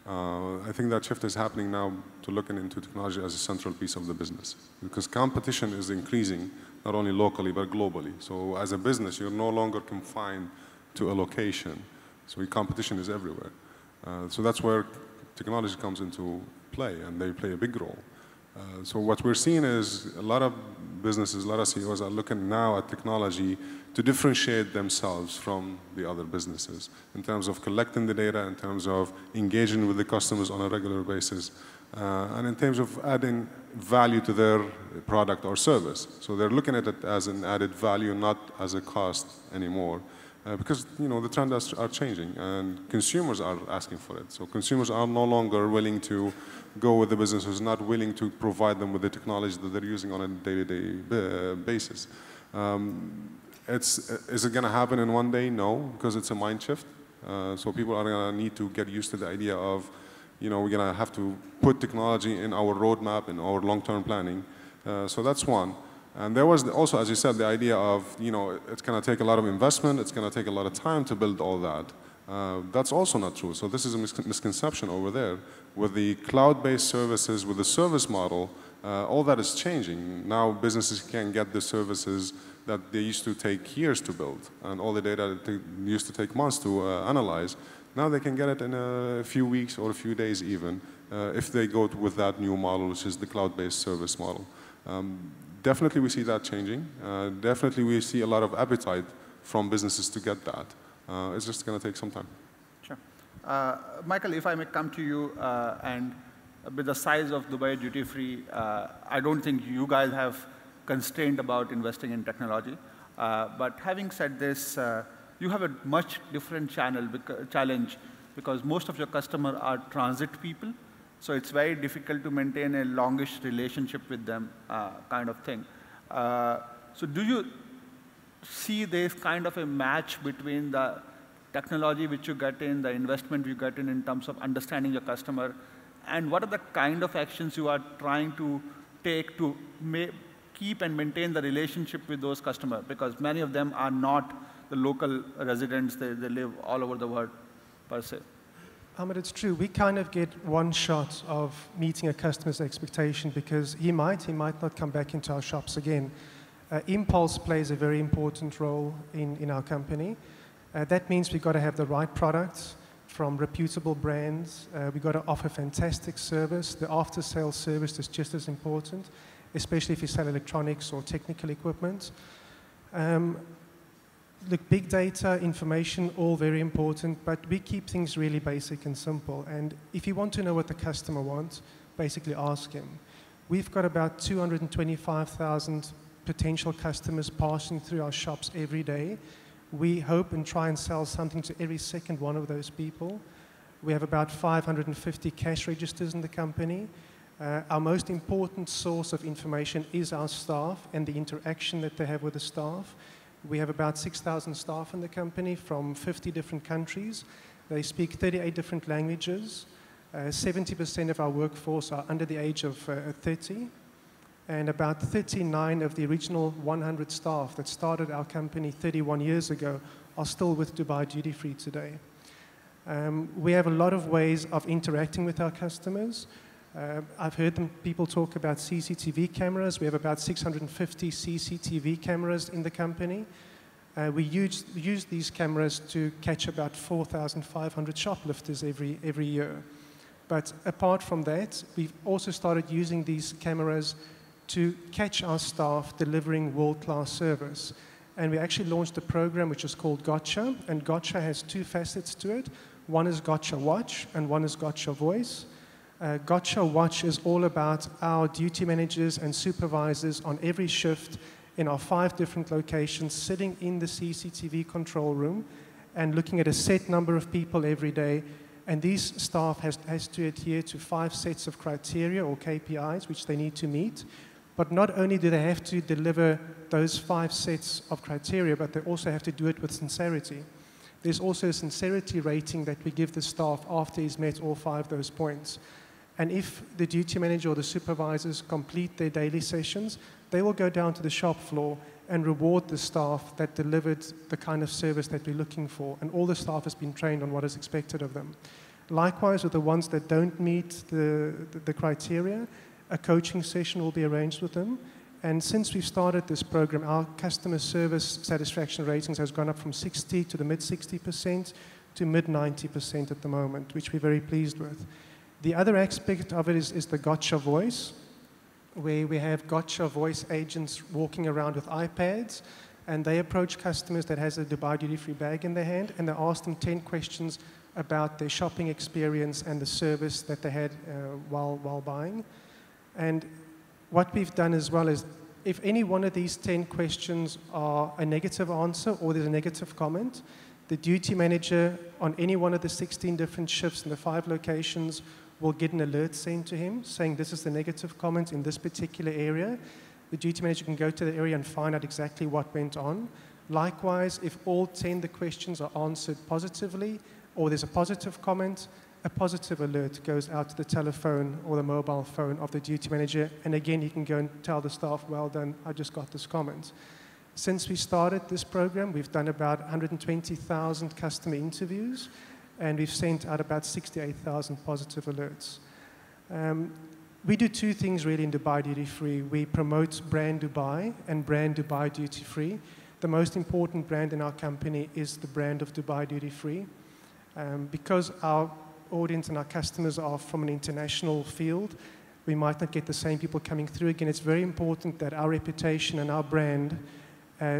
S6: I think that shift is happening now to looking into technology as a central piece of the business, because competition is increasing, not only locally, but globally. So as a business, you're no longer confined to a location. So competition is everywhere. So that's where technology comes into play, and they play a big role. So what we're seeing is a lot of businesses, a lot of CEOs are looking now at technology to differentiate themselves from the other businesses in terms of collecting the data, in terms of engaging with the customers on a regular basis, and in terms of adding value to their product or service. So they're looking at it as an added value, not as a cost anymore. Because the trends are changing, and consumers are asking for it. So consumers are no longer willing to go with the business who's not willing to provide them with the technology that they're using on a day-to-day basis. Is it going to happen in one day? No, because it's a mind shift. So people are going to need to get used to the idea of, we're going to have to put technology in our roadmap, in our long-term planning. So that's one. And there was also, as you said, the idea of, it's going to take a lot of investment, it's going to take a lot of time to build all that. That's also not true. So this is a misconception over there. With the cloud-based services, with the service model, all that is changing. Now businesses can get the services that they used to take years to build, and all the data that used to take months to analyze. Now they can get it in a few weeks or a few days even, if they go with that new model, which is the cloud-based service model. Definitely we see that changing. Definitely we see a lot of appetite from businesses to get that. It's just going to take some time.
S1: Sure. Michael, if I may come to you, and with the size of Dubai Duty Free, I don't think you guys have constrained about investing in technology. But having said this, you have a much different challenge, because most of your customers are transit people. So it's very difficult to maintain a longish relationship with them, kind of thing. So do see there's kind of a match between the technology which you get in, the investment you get in terms of understanding your customer, and what are the kind of actions you are trying to take to keep and maintain the relationship with those customers, because many of them are not the local residents, they live all over the world, per se.
S3: Ahmed, it's true. We kind of get one shot of meeting a customer's expectation because he might not come back into our shops again. Impulse plays a very important role in our company. That means we've got to have the right products from reputable brands. We've got to offer fantastic service. The after-sales service is just as important, especially if you sell electronics or technical equipment. Look, big data, information, all very important, but we keep things really basic and simple. And if you want to know what the customer wants, basically ask him. We've got about 225,000 potential customers passing through our shops every day. We hope and try and sell something to every second one of those people. We have about 550 cash registers in the company. Our most important source of information is our staff and the interaction that they have with the staff. We have about 6,000 staff in the company from 50 different countries. They speak 38 different languages. 70% of our workforce are under the age of 30. And about 39 of the original 100 staff that started our company 31 years ago are still with Dubai Duty Free today. We have a lot of ways of interacting with our customers. I've heard people talk about CCTV cameras. We have about 650 CCTV cameras in the company. We use these cameras to catch about 4,500 shoplifters every year. But apart from that, we've also started using these cameras to catch our staff delivering world-class service. And we actually launched a program which is called Gotcha, and Gotcha has two facets to it. One is Gotcha Watch, and one is Gotcha Voice. Gotcha Watch is all about our duty managers and supervisors on every shift in our 5 different locations, sitting in the CCTV control room and looking at a set number of people every day. And these staff has to adhere to 5 sets of criteria or KPIs which they need to meet. But not only do they have to deliver those 5 sets of criteria, but they also have to do it with sincerity. There's also a sincerity rating that we give the staff after he's met all 5 of those points. And if the duty manager or the supervisors complete their daily sessions, they will go down to the shop floor and reward the staff that delivered the kind of service that we're looking for. And all the staff has been trained on what is expected of them. Likewise, with the ones that don't meet the criteria, a coaching session will be arranged with them. And since we've started this program, our customer service satisfaction ratings has gone up from 60 to the mid-60% to mid-90% at the moment, which we're very pleased with. The other aspect of it is the Gotcha Voice, where we have Gotcha Voice agents walking around with iPads, and they approach customers that has a Dubai Duty Free bag in their hand, and they ask them 10 questions about their shopping experience and the service that they had while buying. And what we've done as well is, if any one of these 10 questions are a negative answer or there's a negative comment, the duty manager on any one of the 16 different shifts in the 5 locations will get an alert sent to him saying this is the negative comment in this particular area. The duty manager can go to the area and find out exactly what went on. Likewise, if all 10 of the questions are answered positively or there's a positive comment, a positive alert goes out to the telephone or the mobile phone of the duty manager. And again, you can go and tell the staff, well done, I just got this comment. Since we started this program, we've done about 120,000 customer interviews, and we've sent out about 68,000 positive alerts. We do 2 things really in Dubai Duty Free. We promote brand Dubai and brand Dubai Duty Free. The most important brand in our company is the brand of Dubai Duty Free. Because our audience and our customers are from an international field, we might not get the same people coming through again. It's very important that our reputation and our brand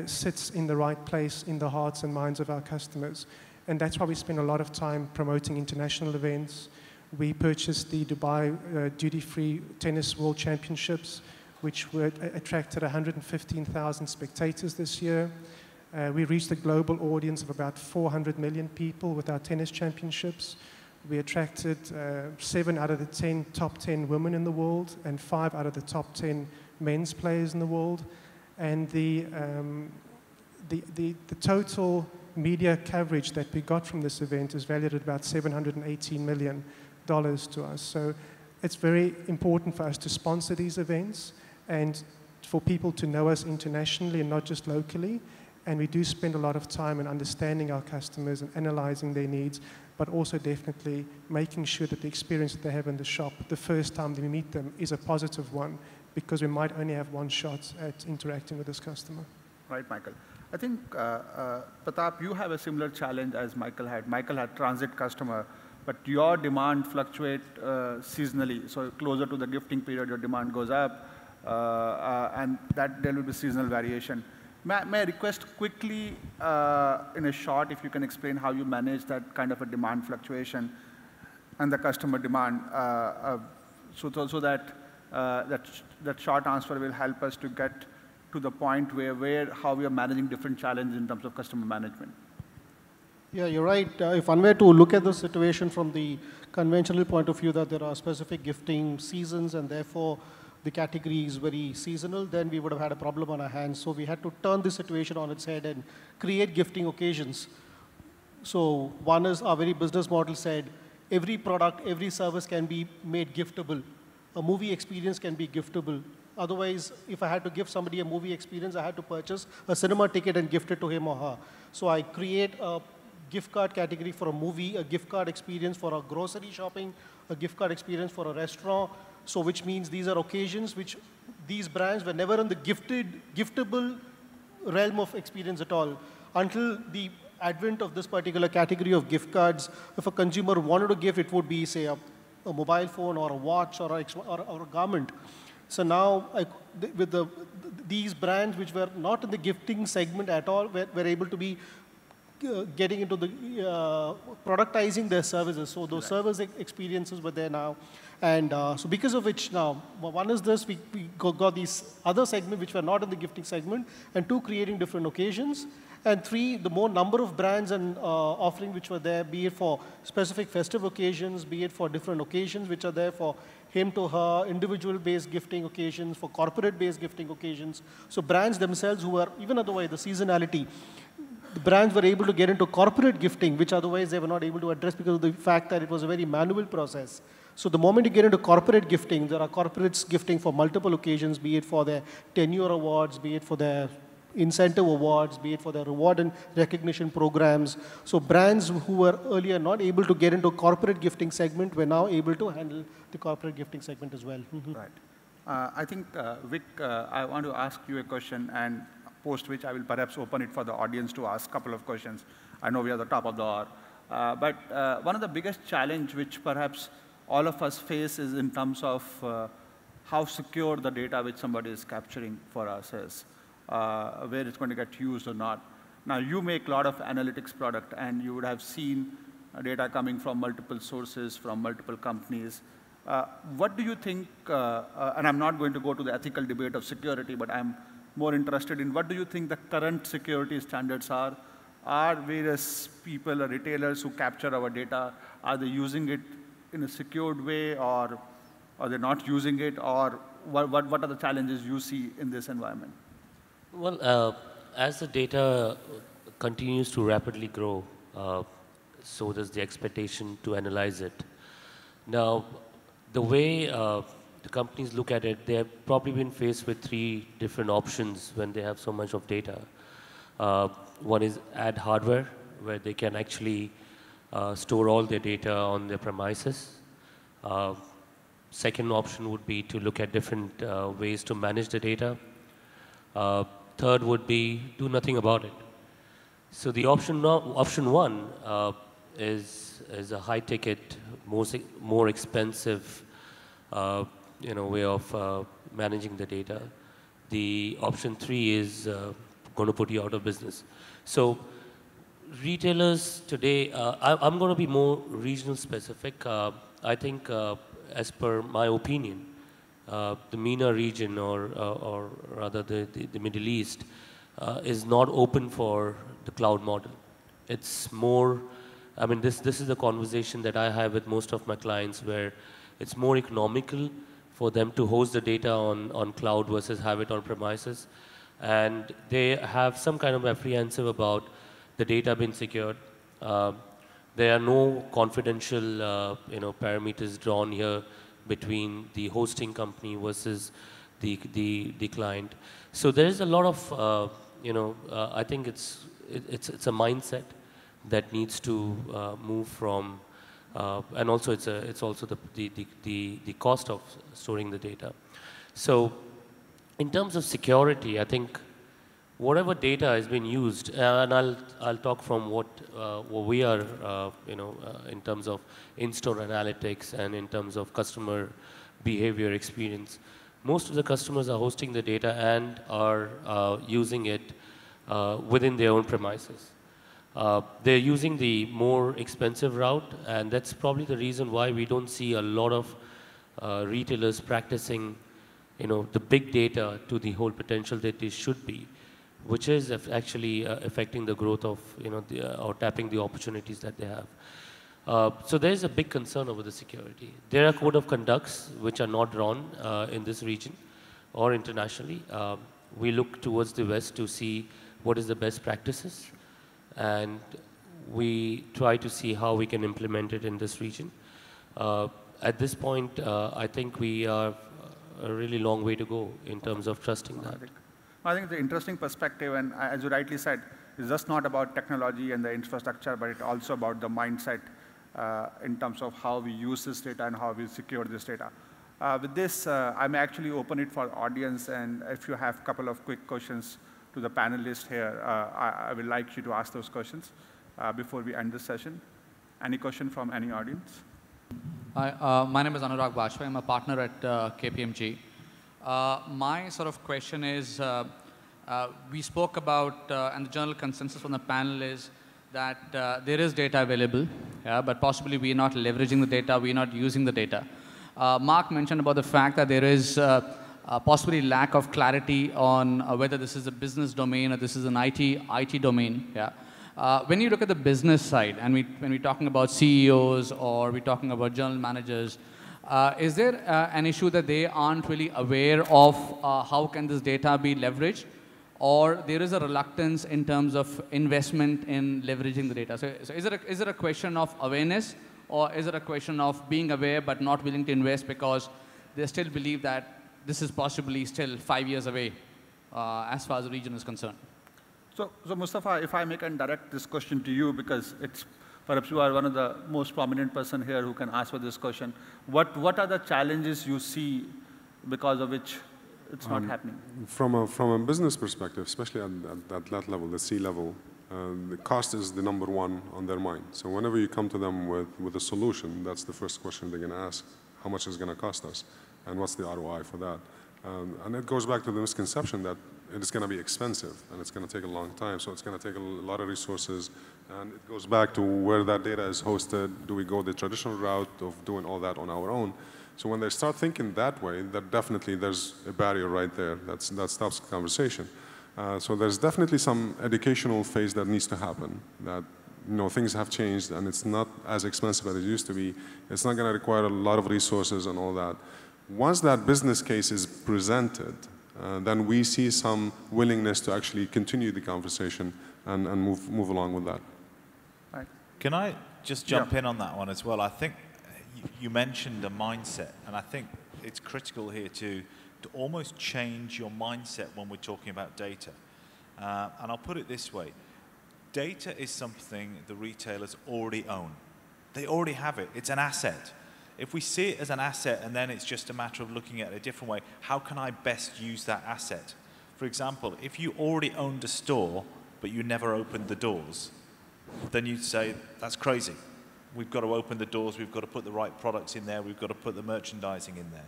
S3: sits in the right place in the hearts and minds of our customers. And that's why we spend a lot of time promoting international events. We purchased the Dubai Duty Free Tennis World Championships, which attracted 115,000 spectators this year. We reached a global audience of about 400 million people with our tennis championships. We attracted 7 out of the top 10 women in the world and 5 out of the top 10 men's players in the world. And the the total media coverage that we got from this event is valued at about $718 million to us. So it's very important for us to sponsor these events and for people to know us internationally and not just locally. And we do spend a lot of time in understanding our customers and analyzing their needs, but also definitely making sure that the experience that they have in the shop the first time they meet them is a positive one, because we might only have one shot at interacting with this customer.
S1: Right, Michael. I think, Pratap, you have a similar challenge as Michael had. Michael had transit customer, but your demand fluctuate seasonally. So closer to the gifting period, your demand goes up, and that there will be seasonal variation. May I request quickly, in a short, if you can explain how you manage that kind of a demand fluctuation and the customer demand, so that that short answer will help us to get to the point how we are managing different challenges in terms of customer management.
S7: Yeah, you're right. If one were to look at the situation from the conventional point of view that there are specific gifting seasons and therefore the category is very seasonal, then we would have had a problem on our hands. So we had to turn the situation on its head and create gifting occasions. So one is our very business model said, every product, every service can be made giftable. A movie experience can be giftable. Otherwise, if I had to give somebody a movie experience, I had to purchase a cinema ticket and gift it to him or her. So I create a gift card category for a movie, a gift card experience for a grocery shopping, a gift card experience for a restaurant. So which means these are occasions which these brands were never in the giftable realm of experience at all. Until the advent of this particular category of gift cards, if a consumer wanted to gift, it would be, say, a mobile phone or a watch or a garment. So now, with these brands which were not in the gifting segment at all, were able to be getting into the productizing their services. So those service experiences were there now. And so because of which now, one is this, we got these other segments which were not in the gifting segment, and two, creating different occasions. And three, the more number of brands and offering which were there, be it for specific festive occasions, be it for different occasions which are there for him to her, individual-based gifting occasions, for corporate-based gifting occasions. So brands themselves who were, even otherwise, the seasonality, the brands were able to get into corporate gifting, which otherwise they were not able to address because of the fact that it was a very manual process. So the moment you get into corporate gifting, there are corporates gifting for multiple occasions, be it for their tenure awards, be it for their incentive awards, be it for their reward and recognition programs. So brands who were earlier not able to get into corporate gifting segment were now able to handle the corporate gifting segment as well.
S1: Right. I think, Vic, I want to ask you a question, and post which I will perhaps open it for the audience to ask a couple of questions. I know we are at the top of the hour. But one of the biggest challenge which perhaps all of us face is in terms of how secure the data which somebody is capturing for us is, where it's going to get used or not. Now, you make a lot of analytics product, and you would have seen data coming from multiple sources, from multiple companies. What do you think, and I'm not going to go to the ethical debate of security, but I'm more interested in what do you think the current security standards are? Are various people or retailers who capture our data, are they using it in a secured way, or are they not using it, or what are the challenges you see in this environment?
S4: Well, as the data continues to rapidly grow, so does the expectation to analyze it. Now, the way the companies look at it, they have probably been faced with three different options when they have so much of data. One is add hardware, where they can actually store all their data on their premises. Second option would be to look at different ways to manage the data. Third would be do nothing about it. So the option one is a high-ticket, more expensive way of managing the data. The option three is going to put you out of business. So retailers today, I'm going to be more regional specific. I think, as per my opinion, the MENA region, or rather the Middle East, is not open for the cloud model. It's more, I mean, this is a conversation that I have with most of my clients, where it's more economical for them to host the data on cloud versus have it on premises. And they have some kind of apprehensive about the data being secured. There are no confidential parameters drawn here between the hosting company versus the client. So there is a lot of, I think it's a mindset that needs to move from, and also it's also the cost of storing the data. So in terms of security, I think whatever data has been used, and I'll talk from what we are, in terms of in-store analytics and in terms of customer behavior experience. Most of the customers are hosting the data and are using it within their own premises. They're using the more expensive route, and that's probably the reason why we don't see a lot of retailers practicing, the big data to the whole potential that it should be, which is actually affecting the growth of, or tapping the opportunities that they have. So there is a big concern over the security. There are code of conducts which are not drawn in this region or internationally. We look towards the West to see what is the best practices, and we try to see how we can implement it in this region. At this point, I think we are a really long way to go in terms of trusting that.
S1: I think it's an interesting perspective, and as you rightly said, it's just not about technology and the infrastructure, but it's also about the mindset in terms of how we use this data and how we secure this data. With this, I may actually open it for audience, and if you have a couple of quick questions to the panelists here, I would like you to ask those questions before we end this session. Any question from any audience?
S8: Hi, my name is Anurag Bajpayee. I'm a partner at KPMG. My sort of question is, we spoke about, and the general consensus from the panel is that there is data available, yeah, but possibly we are not leveraging the data, we are not using the data. Mark mentioned about the fact that there is possibly lack of clarity on whether this is a business domain or this is an IT domain. Yeah. When you look at the business side, and when we're talking about CEOs or we're talking about general managers, is there an issue that they aren't really aware of how can this data be leveraged, or there is a reluctance in terms of investment in leveraging the data? So is it a question of awareness, or is it a question of being aware but not willing to invest because they still believe that this is possibly still 5 years away as far as the region is concerned?
S1: So Mustafa, if I can direct this question to you, because perhaps you are one of the most prominent person here who can answer this question. What are the challenges you see because of which it's not happening?
S6: From a business perspective, especially at that level, the C level, the cost is the number one on their mind. So whenever you come to them with a solution, that's the first question they're going to ask: how much is it going to cost us, and what's the ROI for that? And it goes back to the misconception that it's going to be expensive and it's going to take a long time. So it's going to take a lot of resources. And it goes back to where that data is hosted. Do we go the traditional route of doing all that on our own? So when they start thinking that way, that definitely there's a barrier right there that stops the conversation. So there's definitely some educational phase that needs to happen. That things have changed and it's not as expensive as it used to be. It's not going to require a lot of resources and all that. Once that business case is presented, then we see some willingness to actually continue the conversation and move along with that.
S1: Right.
S5: Can I just jump in on that one as well? I think you mentioned a mindset, and I think it's critical here to almost change your mindset when we're talking about data. And I'll put it this way. Data is something the retailers already own. They already have it. It's an asset. If we see it as an asset and then it's just a matter of looking at it a different way, how can I best use that asset? For example, if you already owned a store but you never opened the doors, then you'd say, that's crazy. We've got to open the doors, we've got to put the right products in there, we've got to put the merchandising in there.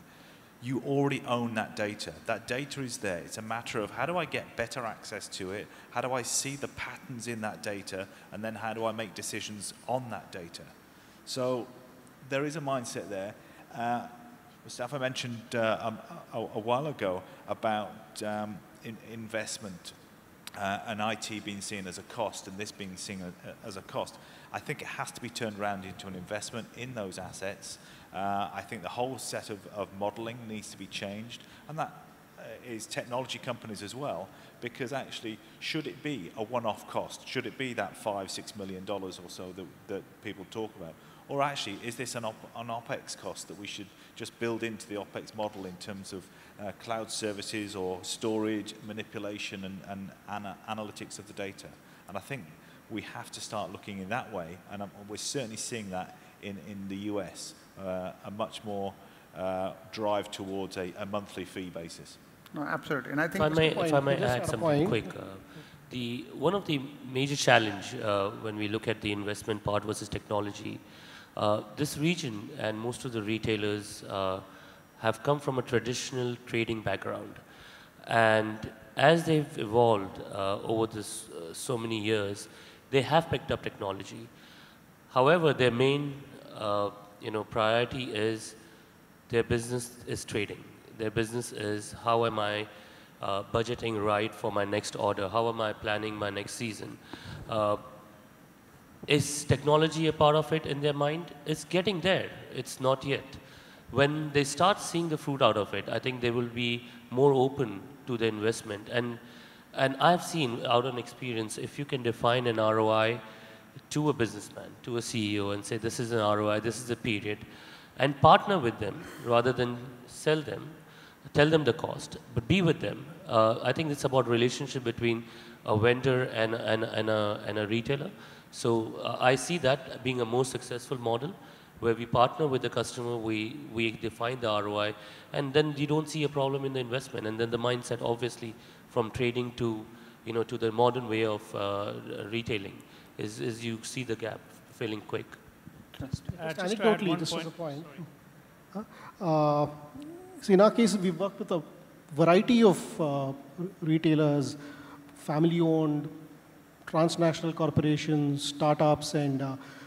S5: You already own that data. That data is there. It's a matter of how do I get better access to it, how do I see the patterns in that data, and then how do I make decisions on that data? So there is a mindset there. Mustafa mentioned a while ago about investment and IT being seen as a cost and this being seen as a cost. I think it has to be turned around into an investment in those assets. I think the whole set of modeling needs to be changed, and that is technology companies as well, because actually, should it be a one-off cost? Should it be that $5–6 million or so that people talk about? Or actually, is this an OPEX cost that we should just build into the OPEX model in terms of cloud services or storage, manipulation, and analytics of the data? And I think we have to start looking in that way, and we're certainly seeing that in the US, a much more drive towards a monthly fee basis.
S1: No, absolutely. And I think
S4: if I may add something quick, one of the major challenge when we look at the investment part versus technology, this region and most of the retailers have come from a traditional trading background, and as they've evolved over this so many years, they have picked up technology. However, their main priority is their business is trading. Their business is how am I budgeting right for my next order? How am I planning my next season? Is technology a part of it in their mind? It's getting there. It's not yet. When they start seeing the fruit out of it, I think they will be more open to the investment. And I've seen out of experience, if you can define an ROI to a businessman, to a CEO, and say this is an ROI, this is a period, and partner with them rather than sell them, tell them the cost, but be with them. I think it's about relationship between a vendor and a retailer. So I see that being a more successful model, where we partner with the customer, we define the ROI, and then you don't see a problem in the investment. And then the mindset, obviously, from trading to the modern way of retailing, is you see the gap filling quick.
S7: Just anecdotally, this is a point. So in our case, we've worked with a variety of retailers, family-owned, transnational corporations, startups, and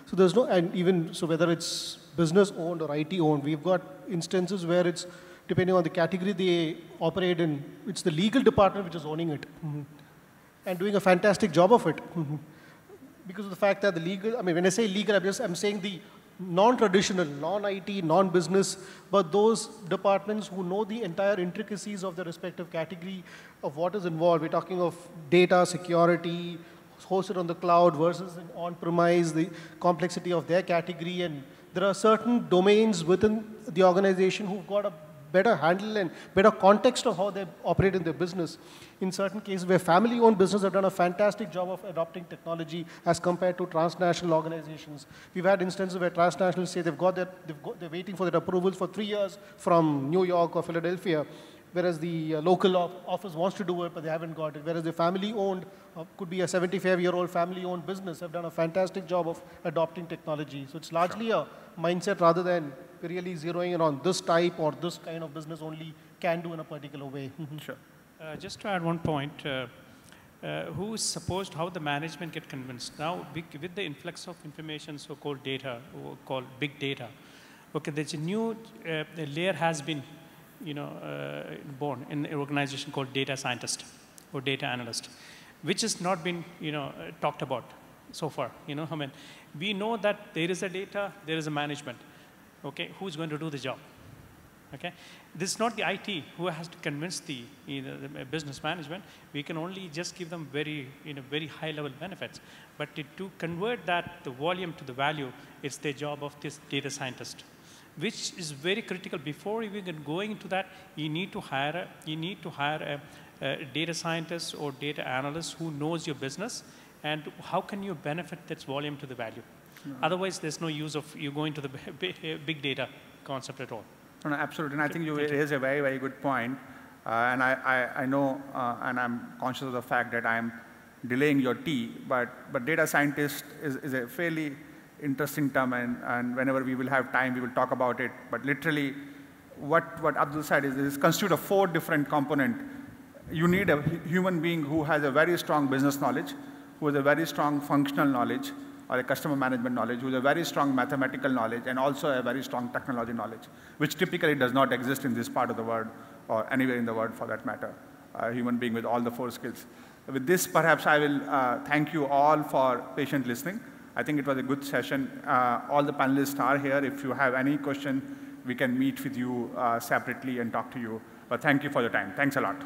S7: so there's no, and even so whether it's business-owned or IT-owned, we've got instances where it's, depending on the category they operate in, it's the legal department which is owning it and doing a fantastic job of it. Because of the fact that the legal, I mean, when I say legal, I'm saying the non-traditional, non-IT, non-business, but those departments who know the entire intricacies of the respective category of what is involved. We're talking of data security, hosted on the cloud versus on-premise, the complexity of their category, and there are certain domains within the organization who've got a better handle and better context of how they operate in their business. In certain cases where family-owned businesses have done a fantastic job of adopting technology as compared to transnational organizations. We've had instances where transnationals say they're waiting for their approvals for 3 years from New York or Philadelphia, whereas the local office wants to do it, but they haven't got it. Whereas the family-owned, could be a 75-year-old family-owned business, have done a fantastic job of adopting technology. So it's largely a mindset rather than really zeroing in on this type or this kind of business only can do in a particular way.
S1: Sure.
S2: Just to add one point, who is supposed, how the management get convinced? Now, with the influx of information, so-called data, or called big data, okay, there's a new layer has been, born in an organization called data scientist or data analyst, which has not been, talked about so far. I mean, we know that there is a data, there is a management. Okay, who's going to do the job? Okay, this is not the IT who has to convince the business management. We can only just give them very high-level benefits. But to convert the volume to the value, it's the job of this data scientist, which is very critical. Before even going into that, you need to hire a data scientist or data analyst who knows your business and how can you benefit that volume to the value. Otherwise, there's no use of you going to the big data concept at all.
S1: No, absolutely. And I think you raise a very, very good point. And I know, and I'm conscious of the fact that I'm delaying your tea, but data scientist is a fairly interesting term, and whenever we will have time, we will talk about it. But literally, what Abdul said is constituted of 4 different components. You need a human being who has a very strong business knowledge, who has a very strong functional knowledge, or a customer management knowledge, who has a very strong mathematical knowledge, and also a very strong technology knowledge, which typically does not exist in this part of the world, or anywhere in the world for that matter, a human being with all the 4 skills. With this, perhaps I will thank you all for patient listening. I think it was a good session. All the panelists are here. If you have any question, we can meet with you separately and talk to you. But thank you for your time. Thanks a lot.